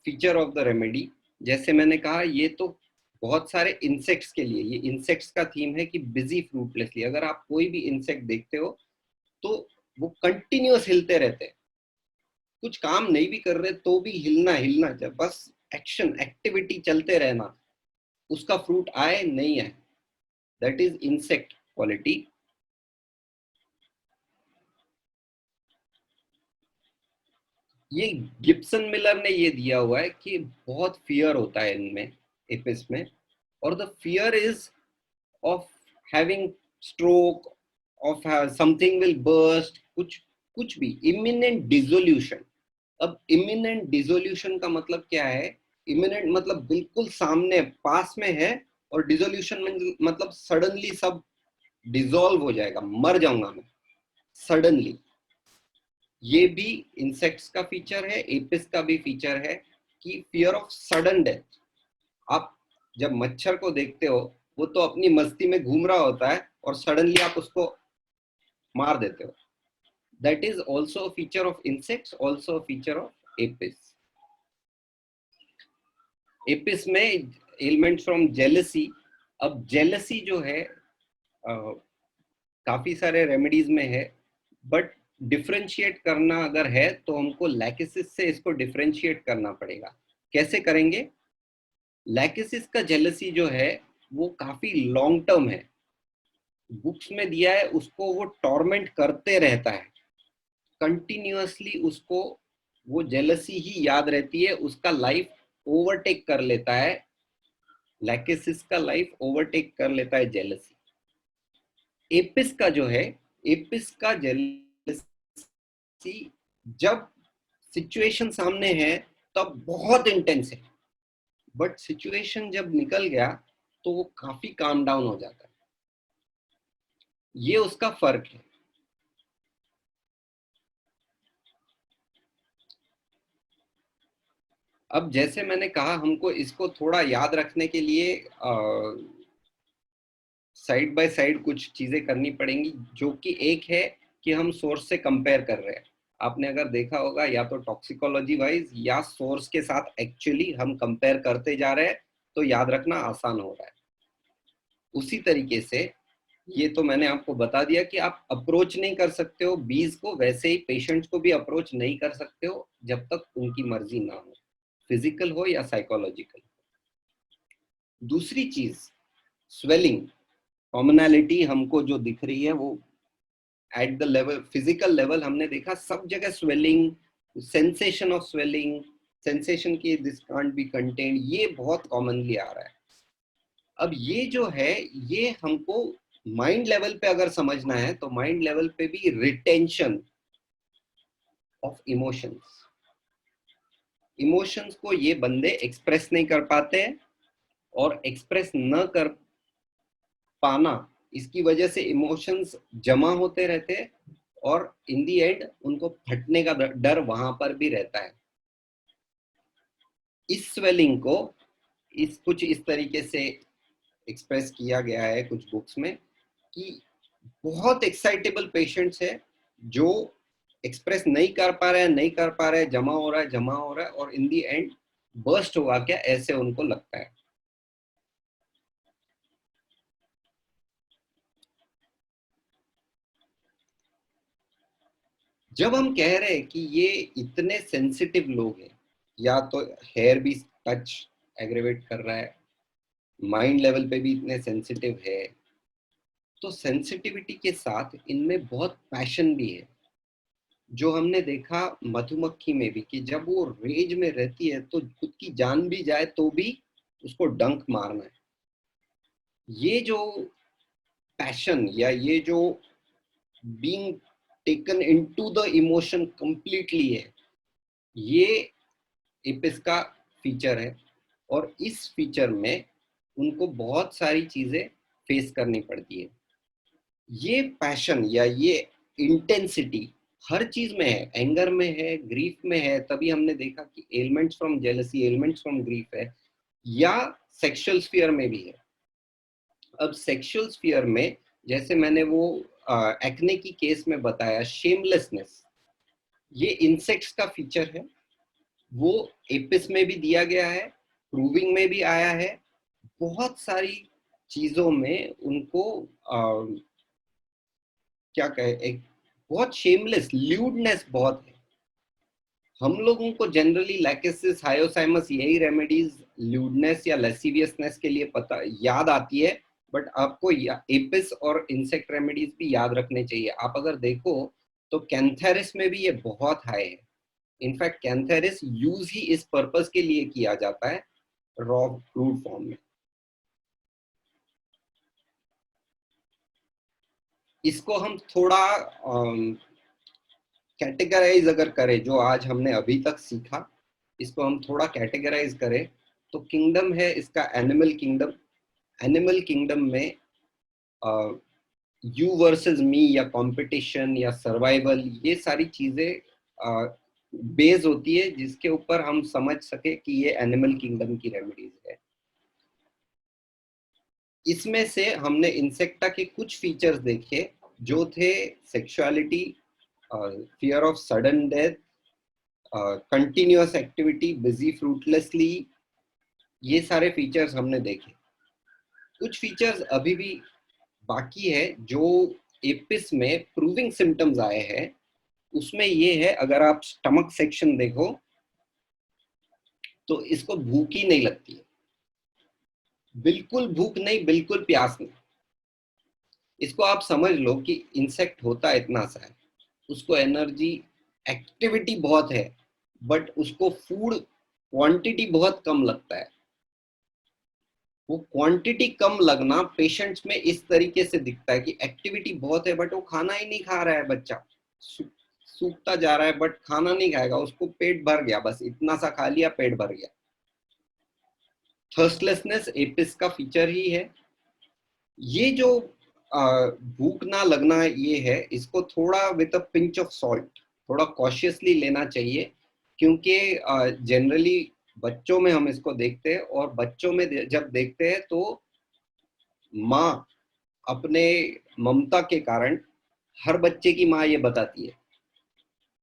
feature of the remedy. जैसे मैंने कहा, ये तो बहुत सारे इंसेक्ट्स के लिए, ये इंसेक्ट्स का थीम है कि बिजी फ्रूटलेसली। अगर आप कोई भी इंसेक्ट देखते हो तो वो कंटिन्यूअस हिलते रहते हैं, कुछ काम नहीं भी कर रहे तो भी हिलना हिलना, जब बस एक्शन, एक्टिविटी चलते रहना, उसका फ्रूट आए नहीं आए, दैट इज इंसेक्ट क्वालिटी। ये गिब्सन मिलर ने ये दिया हुआ है कि बहुत फियर होता है इनमें, एपिस में। और the fear is of having stroke, of something will burst, कुछ भी इमिनेंट डिसोल्यूशन। अब इमिनेंट डिसोल्यूशन का मतलब क्या है? इमिनेंट बिल्कुल सामने पास में है, और डिसोल्यूशन मतलब सडनली सब डिसॉल्व हो जाएगा, मर जाऊंगा मैं सडनली। ये भी इंसेक्ट्स का फीचर है, एपिस का भी फीचर है कि फियर ऑफ सडन डेथ। आप जब मच्छर को देखते हो, वो तो अपनी मस्ती में घूम रहा होता है और सडनली आप उसको मार देते हो। That is also feature of insects, also feature of Apis. Apis में एलिमेंट फ्रॉम जेलसी। अब जेलसी जो है काफी सारे रेमेडीज में है, बट डिफरेंशिएट करना अगर है तो हमको लैकेसिस से इसको डिफरेंशिएट करना पड़ेगा। कैसे करेंगे? लैकेसिस का जेलसी जो है वो काफी लॉन्ग टर्म है, बुक्स में दिया है उसको वो टॉर्मेंट करते रहता है कंटिन्यूअसली, उसको वो जेलसी ही याद रहती है, उसका लाइफ ओवरटेक कर लेता है, लैकेसिस का लाइफ ओवरटेक कर लेता है जेलसी। एपिस का जो है, एपिस का जेलसी जब सिचुएशन सामने है तब बहुत इंटेंस है, बट सिचुएशन जब निकल गया तो वो काफी काम डाउन हो जाता है। ये उसका फर्क है। अब जैसे मैंने कहा, हमको इसको थोड़ा याद रखने के लिए साइड बाय साइड कुछ चीजें करनी पड़ेंगी, जो कि एक है कि हम सोर्स से कंपेयर कर रहे हैं। आपने अगर देखा होगा, या तो टॉक्सिकोलॉजी वाइज या सोर्स के साथ एक्चुअली हम कंपेयर करते जा रहे हैं, तो याद रखना आसान हो रहा है। उसी तरीके से ये तो मैंने आपको बता दिया कि आप अप्रोच नहीं कर सकते हो बीज को, वैसे ही पेशेंट्स को भी अप्रोच नहीं कर सकते हो जब तक उनकी मर्जी ना हो, फिजिकल हो या साइकोलॉजिकल। दूसरी चीज, स्वेलिंग कॉमनैलिटी हमको जो दिख रही है वो at the level, physical level हमने देखा सब जगह swelling, sensation of swelling, sensation की दिस कांट बी कंटेन्ड, ये बहुत कॉमनली आ रहा है। अब ये जो है, ये हमको माइंड लेवल पे अगर समझना है तो माइंड लेवल पे भी रिटेंशन ऑफ इमोशंस, इमोशंस को ये बंदे एक्सप्रेस नहीं कर पाते हैं, और एक्सप्रेस न कर पाना, इसकी वजह से इमोशंस जमा होते रहते हैं, और इन दी एंड उनको फटने का डर वहां पर भी रहता है। इस स्वेलिंग को कुछ इस तरीके से एक्सप्रेस किया गया है कुछ बुक्स में कि बहुत एक्साइटेबल पेशेंट्स है जो एक्सप्रेस नहीं कर पा रहे हैं, नहीं कर पा रहे हैं, जमा हो रहा है, जमा हो रहा है, और इन दी एंड बर्स्ट हुआ क्या, ऐसे उनको लगता है। जब हम कह रहे हैं कि ये इतने सेंसिटिव लोग हैं, या तो हेयर भी टच एग्रेवेट कर रहा है, माइंड लेवल पे भी इतने सेंसिटिव है, तो सेंसिटिविटी के साथ इनमें बहुत पैशन भी है। जो हमने देखा मधुमक्खी में भी कि जब वो रेज में रहती है तो खुद की जान भी जाए तो भी उसको डंक मारना है। ये जो पैशन या ये जो being taken into the emotion completely है, ये एपिस का फीचर है, और इस फीचर में उनको बहुत सारी चीजें फेस करनी पड़ती है। ये पैशन या ये इंटेंसिटी हर चीज में है, एंगर में है, ग्रीफ में है, तभी हमने देखा कि elements from jealousy, elements from grief है, या सेक्सुअल स्फीयर में भी है। अब सेक्सुअल स्फीयर में जैसे मैंने वो एक्ने की केस में बताया, शेमलेसनेस, ये इंसेक्ट्स का फीचर है, वो एपिस में भी दिया गया है, प्रूविंग में भी आया है, बहुत सारी चीजों में उनको क्या कहे, एक बहुत शेमलेस ल्यूडनेस बहुत है। हम लोगों को जनरली लैकेसिस, हायोसाइमस, यही रेमेडीज ल्यूडनेस या लेसिवियसनेस के लिए पता याद आती है, बट आपको एपिस और इंसेक्ट रेमेडीज भी याद रखने चाहिए। आप अगर देखो तो कैंथेरिस में भी ये बहुत हाई है। इनफैक्ट कैंथेरिस यूज ही इस पर्पस के लिए किया जाता है, रॉ क्रूड फॉर्म में। इसको हम थोड़ा कैटेगराइज अगर करें, जो आज हमने अभी तक सीखा, इसको हम थोड़ा कैटेगराइज करें तो किंगडम है इसका एनिमल किंगडम। एनिमल किंगडम में यू वर्सेस मी या कंपटीशन या सर्वाइवल, ये सारी चीजें बेस होती है जिसके ऊपर हम समझ सके कि ये एनिमल किंगडम की रेमेडीज है। इसमें से हमने इंसेक्टा के कुछ फीचर्स देखे जो थे sexuality, fear of sudden death, continuous activity, busy fruitlessly, ये सारे फीचर्स हमने देखे। कुछ फीचर्स अभी भी बाकी है जो एपिस में प्रूविंग सिम्टम्स आए हैं। उसमें ये है, अगर आप स्टमक सेक्शन देखो तो इसको भूख ही नहीं लगती है, बिल्कुल भूख नहीं, बिल्कुल प्यास नहीं। इसको आप समझ लो कि इंसेक्ट होता इतना सा है, उसको एनर्जी, एक्टिविटी बहुत है, बट उसको फूड क्वांटिटी बहुत कम लगता है। वो क्वांटिटी कम लगना पेशेंट्स में इस तरीके से दिखता है कि एक्टिविटी बहुत है बट वो खाना ही नहीं खा रहा है बच्चा, सूखता जा रहा है बट खाना नहीं खाएगा, उसको पेट भर गया, बस इतना सा खा लिया, पेट भर गया। थर्स्टलेसनेस एपिस का फीचर ही है। ये जो भूख ना लगना ये है, इसको थोड़ा with a pinch of salt, थोड़ा कॉशियसली लेना चाहिए, क्योंकि जनरली बच्चों में हम इसको देखते हैं, और बच्चों में जब देखते हैं तो माँ अपने ममता के कारण, हर बच्चे की माँ ये बताती है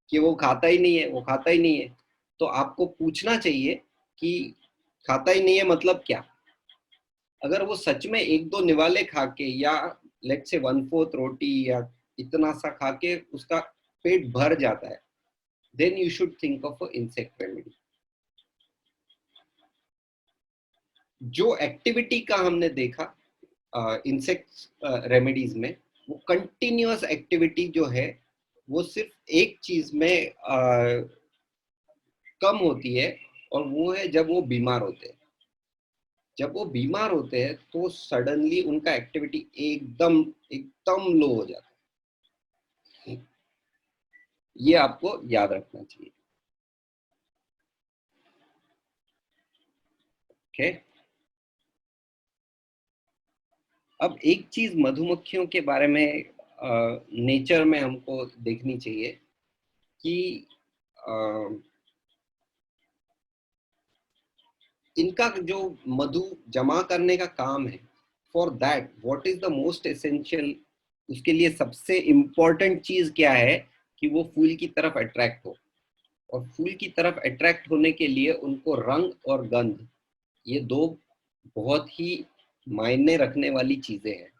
कि वो खाता ही नहीं है, वो खाता ही नहीं है। तो आपको पूछना चाहिए कि खाता ही नहीं है मतलब क्या। अगर वो सच में एक दो निवाले खा के, या लेट से 1/4 रोटी या इतना सा खा के उसका पेट भर जाता है, then you should think of insect remedy. जो एक्टिविटी का हमने देखा इंसेक्ट रेमेडीज में, वो कंटिन्यूअस एक्टिविटी जो है वो सिर्फ एक चीज में कम होती है, और वो है जब वो बीमार होते हैं। जब वो बीमार होते हैं तो सडनली उनका एक्टिविटी एकदम एकदम लो हो जाता है। ये आपको याद रखना चाहिए। ओके। अब एक चीज मधुमक्खियों के बारे में नेचर में हमको देखनी चाहिए कि इनका जो मधु जमा करने का काम है, for that what is the most essential, उसके लिए सबसे इंपॉर्टेंट चीज क्या है कि वो फूल की तरफ अट्रैक्ट हो। और फूल की तरफ अट्रैक्ट होने के लिए उनको रंग और गंध, ये दो बहुत ही मायने रखने वाली चीजें हैं।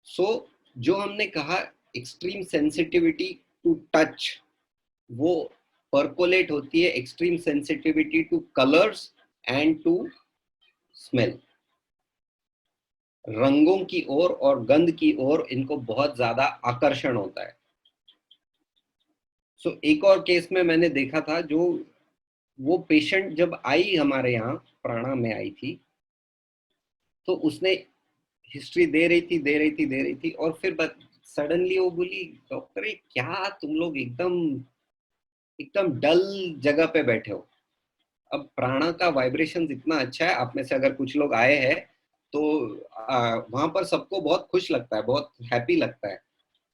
सो जो हमने कहा एक्सट्रीम सेंसिटिविटी टू टच, वो परकोलेट होती है extreme sensitivity to colours and to smell, रंगों की ओर और गंध की ओर इनको बहुत ज्यादा आकर्षण होता है। सो एक और केस में मैंने देखा था, जो वो पेशेंट जब आई हमारे यहाँ, प्राणा में आई थी, तो उसने हिस्ट्री दे रही थी, दे रही थी, दे रही थी, और फिर सडनली वो बोली, डॉक्टर ये क्या तुम लोग एकदम एकदम डल जगह पे बैठे हो। अब प्राणा का वाइब्रेशन इतना अच्छा है, आप में से अगर कुछ लोग आए हैं तो वहां पर सबको बहुत खुश लगता है, बहुत हैप्पी लगता है।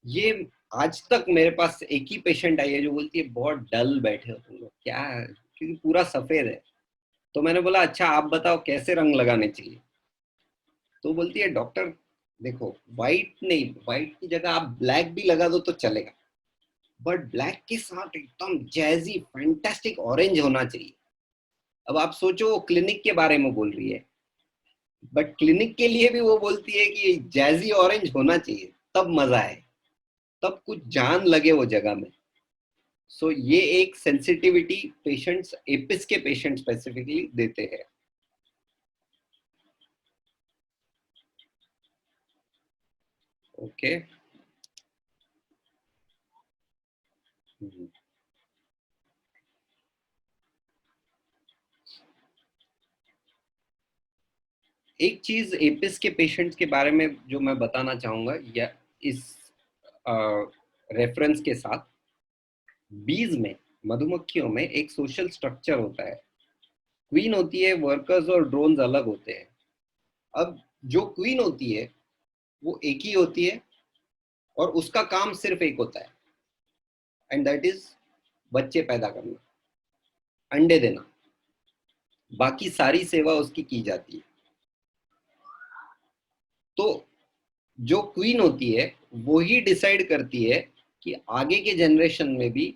ये आज तक मेरे पास एक ही पेशेंट आई है जो बोलती है बहुत डल बैठे हो तुम लोग, क्या, क्योंकि पूरा सफेद है। तो मैंने बोला अच्छा आप बताओ कैसे रंग लगाने चाहिए। तो बोलती है डॉक्टर देखो, व्हाइट नहीं, व्हाइट की जगह आप ब्लैक भी लगा दो तो चलेगा, बट ब्लैक के साथ एकदम जैजी फैंटास्टिक ऑरेंज होना चाहिए। अब आप सोचो वो क्लिनिक के बारे में बोल रही है, बट क्लिनिक के लिए भी वो बोलती है कि जैजी ऑरेंज होना चाहिए, तब मजा है, तब कुछ जान लगे वो जगह में। सो ये एक सेंसिटिविटी पेशेंट्स, एपिस के पेशेंट स्पेसिफिकली देते हैं। ओके। एक चीज एपिस के पेशेंट्स के बारे में जो मैं बताना चाहूंगा, या इस रेफरेंस के साथ, बीज में, मधुमक्खियों में एक सोशल स्ट्रक्चर होता है। क्वीन होती है, वर्कर्स और ड्रोन्स अलग होते हैं। अब जो क्वीन होती है वो एक ही होती है और उसका काम सिर्फ एक होता है, एंड दैट इज बच्चे पैदा करना, अंडे देना। बाकी सारी सेवा उसकी की जाती है। तो जो क्वीन होती है वो ही डिसाइड करती है कि आगे के जनरेशन में भी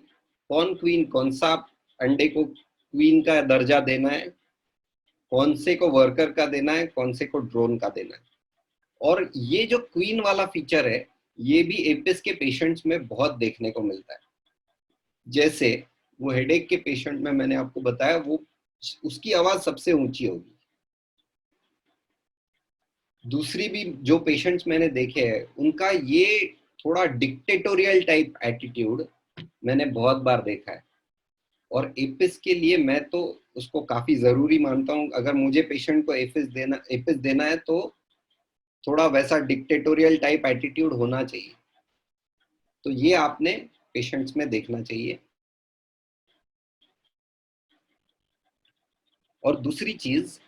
कौन क्वीन, कौन सा अंडे को क्वीन का दर्जा देना है, कौन से को वर्कर का देना है, कौन से को ड्रोन का देना है। और ये जो क्वीन वाला फीचर है, ये भी एपिस के पेशेंट्स में बहुत देखने को मिलता है। जैसे वो हेडेक के पेशेंट में मैंने आपको बताया, वो उसकी आवाज सबसे ऊंची होगी। दूसरी भी जो पेशेंट्स मैंने देखे हैं, उनका ये थोड़ा डिक्टेटोरियल टाइप एटीट्यूड मैंने बहुत बार देखा है। और एपिस के लिए मैं तो उसको काफी जरूरी मानता हूँ। अगर मुझे पेशेंट को एपिस देना है तो थोड़ा वैसा डिक्टेटोरियल टाइप एटीट्यूड होना चाहिए। तो ये आपने पेशेंट्स में देखना चाहिए। और दूसरी चीज,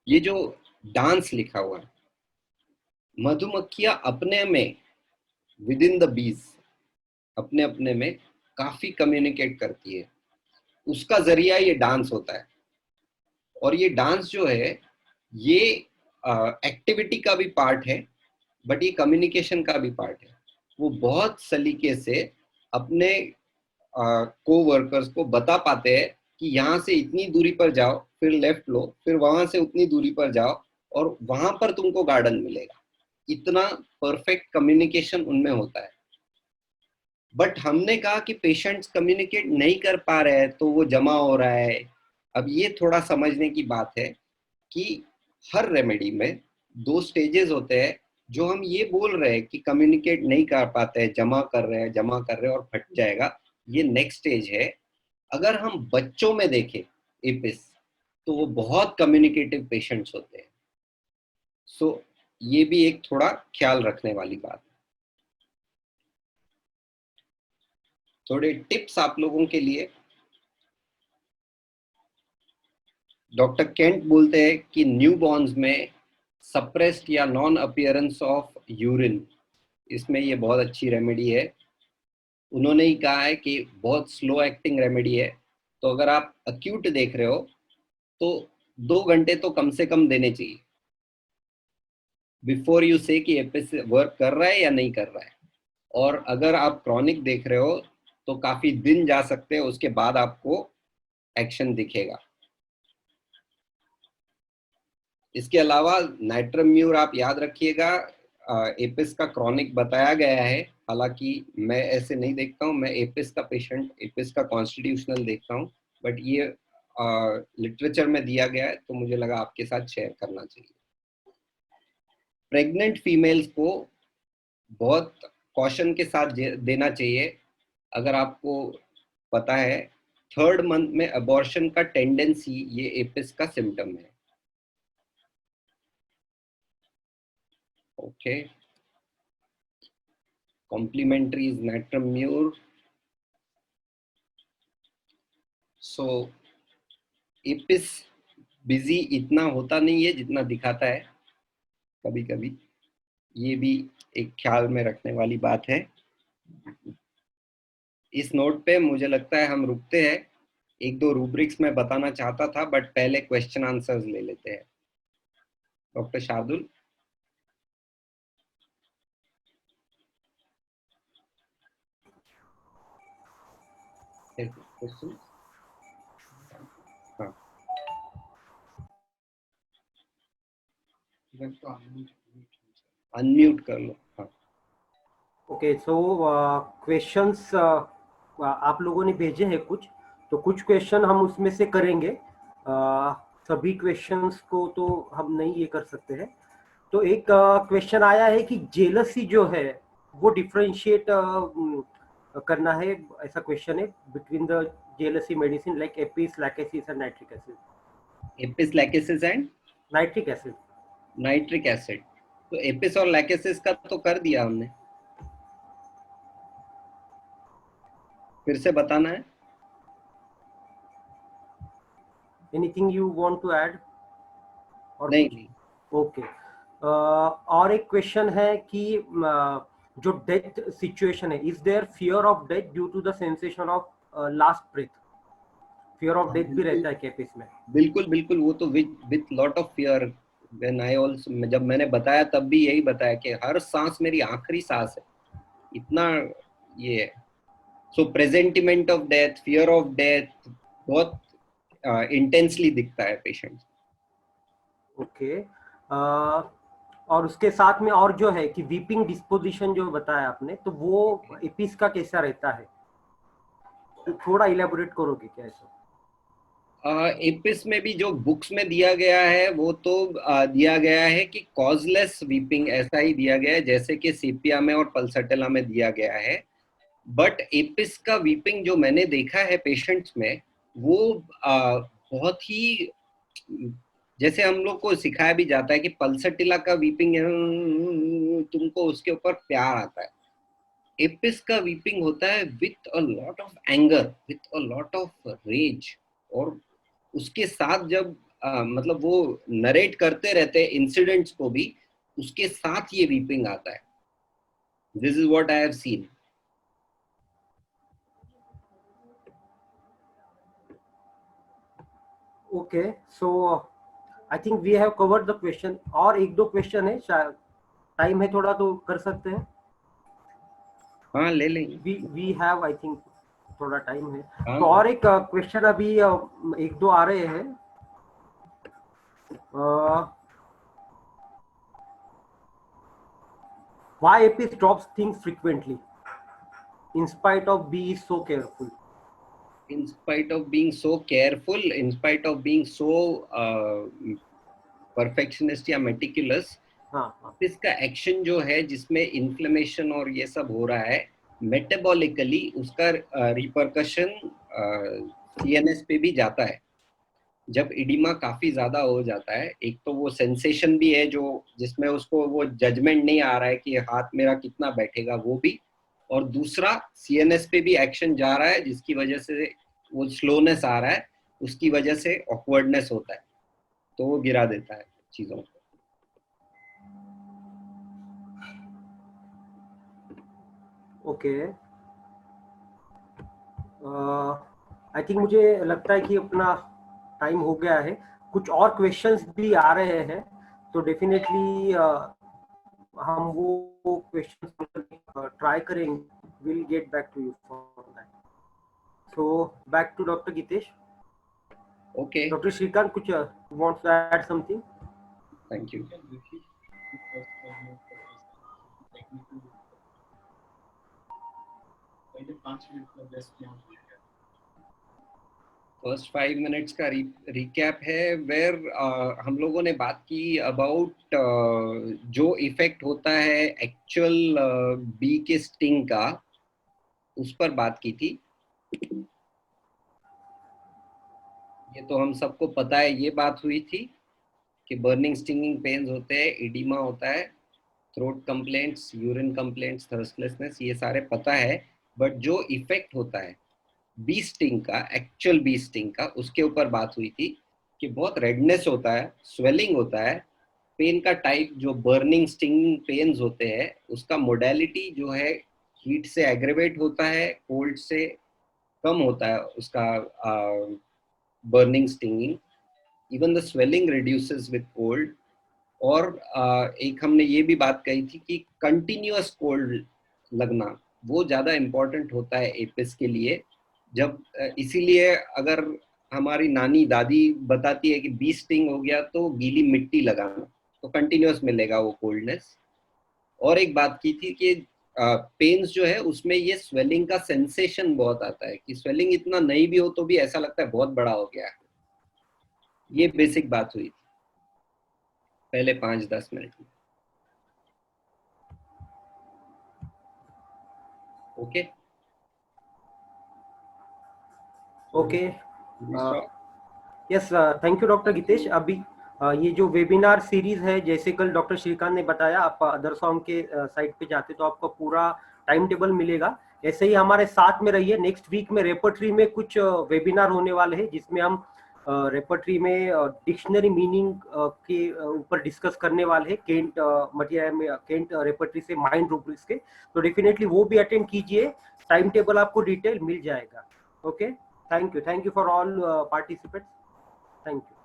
ये जो डांस लिखा हुआ है, मधुमक्खियां अपने में, विद इन द बीज, अपने अपने में काफी कम्युनिकेट करती है। उसका जरिया ये डांस होता है। और ये डांस जो है, ये एक्टिविटी का भी पार्ट है, बट ये कम्युनिकेशन का भी पार्ट है। वो बहुत सलीके से अपने को वर्कर्स को बता पाते हैं कि यहाँ से इतनी दूरी पर जाओ, फिर लेफ्ट लो, फिर वहां से उतनी दूरी पर जाओ, और वहां पर तुमको गार्डन मिलेगा। इतना परफेक्ट कम्युनिकेशन उनमें होता है। बट हमने कहा कि पेशेंट्स कम्युनिकेट नहीं कर पा रहे हैं तो वो जमा हो रहा है। अब ये थोड़ा समझने की बात है कि हर रेमेडी में दो स्टेजेस होते हैं। जो हम ये बोल रहे हैं कि कम्युनिकेट नहीं कर पाते हैं, जमा कर रहे हैं, जमा कर रहे हैं और फट जाएगा, ये नेक्स्ट स्टेज है। अगर हम बच्चों में देखें एपिस, तो वो बहुत कम्युनिकेटिव पेशेंट्स होते हैं। सो ये भी एक थोड़ा ख्याल रखने वाली बात है। थोड़े टिप्स आप लोगों के लिए। डॉक्टर केंट बोलते हैं कि न्यू बॉर्न्स में सप्रेस्ड या नॉन अपियरेंस ऑफ यूरिन, इसमें ये बहुत अच्छी रेमेडी है। उन्होंने ही कहा है कि बहुत स्लो एक्टिंग रेमेडी है। तो अगर आप अक्यूट देख रहे हो तो 2 घंटे तो कम से कम देने चाहिए, बिफोर यू से कि एपिस वर्क कर रहा है या नहीं कर रहा है। और अगर आप क्रॉनिक देख रहे हो तो काफी दिन जा सकते हैं, उसके बाद आपको एक्शन दिखेगा। इसके अलावा नाइट्रम्यूर आप याद रखिएगा, एपिस का क्रॉनिक बताया गया है। हालांकि मैं ऐसे नहीं देखता हूँ, मैं एपिस का पेशेंट, एपिस का कॉन्स्टिट्यूशनल देखता हूँ। बट ये लिटरेचर में दिया गया है तो मुझे लगा आपके साथ शेयर करना चाहिए। प्रेग्नेंट फीमेल्स को बहुत कॉशन के साथ देना चाहिए। अगर आपको पता है, 3rd मंथ में अबॉर्शन का टेंडेंसी ये एपिस का सिम्टम है। Okay, complementary is natrum mur. So apis busy इतना होता नहीं है जितना दिखाता है कभी कभी। ये भी एक ख्याल में रखने वाली बात है। इस नोट पे मुझे लगता है हम रुकते हैं। एक दो रूब्रिक्स मैं बताना चाहता था, बट पहले क्वेश्चन आंसर्स ले लेते हैं। डॉक्टर शार्दुल। क्वेश्चन। हाँ, अनम्यूट कर लो। हाँ, ओके, सो क्वेश्चंस आप लोगों ने भेजे हैं कुछ, तो कुछ क्वेश्चन हम उसमें से करेंगे। सभी क्वेश्चंस को तो हम नहीं ये कर सकते हैं। तो एक क्वेश्चन आया है कि जेलसी जो है वो डिफरेंशिएट करना है, ऐसा क्वेश्चन है, between the jealousy medicine like Apis, Lachesis and nitric acid. Apis, Lachesis and nitric acid. Nitric acid. तो एपिस और लैकेसिस का तो कर दिया हमने, फिर से बताना है। Anything you want to add और नहीं कुछ? नहीं। ओके, और एक क्वेश्चन है कि जो डेथ सिचुएशन है, is there fear of death due to the sensation of last breath? Fear of death भी रहता है क्या इसमें? बिल्कुल बिल्कुल, वो तो with lot of fear. When I also, जब मैंने बताया तब भी यही बताया कि हर सांस मेरी आखिरी सांस है, इतना ये है। So presentiment of death, fear of death बहुत इंटेंसली दिखता है पेशेंट। ओके। और उसके साथ में और जो है कि वीपिंग डिस्पोजिशन जो बताया आपने, तो वो एपिस का कैसा रहता है, तो थोड़ा इलेबोरेट करोगे क्या ऐसा? एपिस में भी जो बुक्स में दिया गया है वो तो दिया गया है कि कॉजलेस वीपिंग ऐसा ही दिया गया है जैसे कि सेपिया में और पल्सटेला में दिया गया है। बट एपिस का वीपिंग जो मैंने देखा है पेशेंट्स में, वो बहुत ही, जैसे हम लोग को सिखाया भी जाता है कि पल्सटिला का वीपिंग तुमको उसके ऊपर प्यार आता है। एपिस का वीपिंग होता है with a lot of anger, with a lot of rage. और उसके साथ जब मतलब वो नरेट करते रहते हैं इंसिडेंट्स को भी, उसके साथ ये वीपिंग आता है। This is what I have seen. Okay, so I think we have covered the question. और एक दो क्वेश्चन है, शायद टाइम है थोड़ा तो कर सकते हैं। हाँ ले लेंगे। वी हैव, आई थिंक थोड़ा टाइम है। हाँ तो और एक क्वेश्चन अभी एक दो आ रहे हैं। Why Apis drops things frequently in spite of being so careful? in spite of being so careful, in spite of being so perfectionist या meticulous, हाँ हाँ इसका एक्शन जो है जिसमें इन्फ्लेमेशन और ये सब हो रहा है, मेटाबॉलिकली उसका रिपरकशन सीएनएस पे भी जाता है। जब इडिमा काफी ज्यादा हो जाता है, एक तो वो सेंसेशन भी है जो जिसमें उसको वो जजमेंट नहीं आ रहा है कि हाथ मेरा कितना बैठेगा, वो भी। और दूसरा सीएनएस पे भी एक्शन जा रहा है जिसकी वजह से वो स्लोनेस आ रहा है, उसकी वजह से ऑकवर्डनेस होता है, तो वो गिरा देता है चीजों को। ओके। आई थिंक मुझे लगता है कि अपना टाइम हो गया है। कुछ और क्वेश्चंस भी आ रहे हैं, तो डेफिनेटली हम वो क्वेश्चंस ट्राई करेंगे। Will get back to you for that. So back to doctor Geetesh. Okay, doctor Shrikant, कुछ wants to add something? Thank you. First 5 minutes का रिकैप है वेर हम लोगों ने बात की अबाउट जो इफेक्ट होता है एक्चुअल बी के स्टिंग का, उस पर बात की थी। ये तो हम सबको पता है, ये बात हुई थी कि बर्निंग स्टिंगिंग पेन्स होते हैं, इडिमा होता है, थ्रोट कंप्लेंट्स, यूरिन कंप्लेंट्स, थर्स्टलेसनेस, ये सारे पता है। बट जो इफेक्ट होता है बी स्टिंग का, एक्चुअल बी स्टिंग का, उसके ऊपर बात हुई थी कि बहुत रेडनेस होता है, स्वेलिंग होता है, पेन का टाइप जो बर्निंग स्टिंगिंग पेन्स होते हैं उसका मोडेलिटी जो है हीट से एग्रेवेट होता है, कोल्ड से कम होता है उसका burning stinging. Even the swelling reduces with cold. और एक हमने ये भी बात कही थी कि कंटिन्यूअस कोल्ड लगना वो ज़्यादा इम्पोर्टेंट होता है एपिस के लिए। जब इसीलिए अगर हमारी नानी दादी बताती है कि बी स्टिंग हो गया तो गीली मिट्टी लगाना, तो कंटिन्यूअस मिलेगा वो कोल्डनेस। और एक बात की थी कि पेन्स जो है उसमें ये स्वेलिंग का सेंसेशन बहुत आता है, कि स्वेलिंग इतना नहीं भी हो तो भी ऐसा लगता है बहुत बड़ा हो गया है। ये बेसिक बात हुई थी पहले 5-10 मिनट में। Okay okay, yes, thank you doctor Geetesh. अभी ये जो वेबिनार सीरीज है, जैसे कल डॉक्टर श्रीकांत ने बताया, आप अदर सॉन्ग के साइट पे जाते तो आपको पूरा टाइम टेबल मिलेगा। ऐसे ही हमारे साथ में रहिए। नेक्स्ट वीक में रेपर्टरी में कुछ वेबिनार होने वाले हैं जिसमें हम रेपर्टरी में डिक्शनरी मीनिंग के ऊपर डिस्कस करने वाले हैं, केंट मटेरियल केंट रेपर्टरी से माइंड रूब्रिक्स के, तो डेफिनेटली वो भी अटेंड कीजिए, टाइम टेबल आपको डिटेल मिल जाएगा। Okay, thank you for all participants, thank you.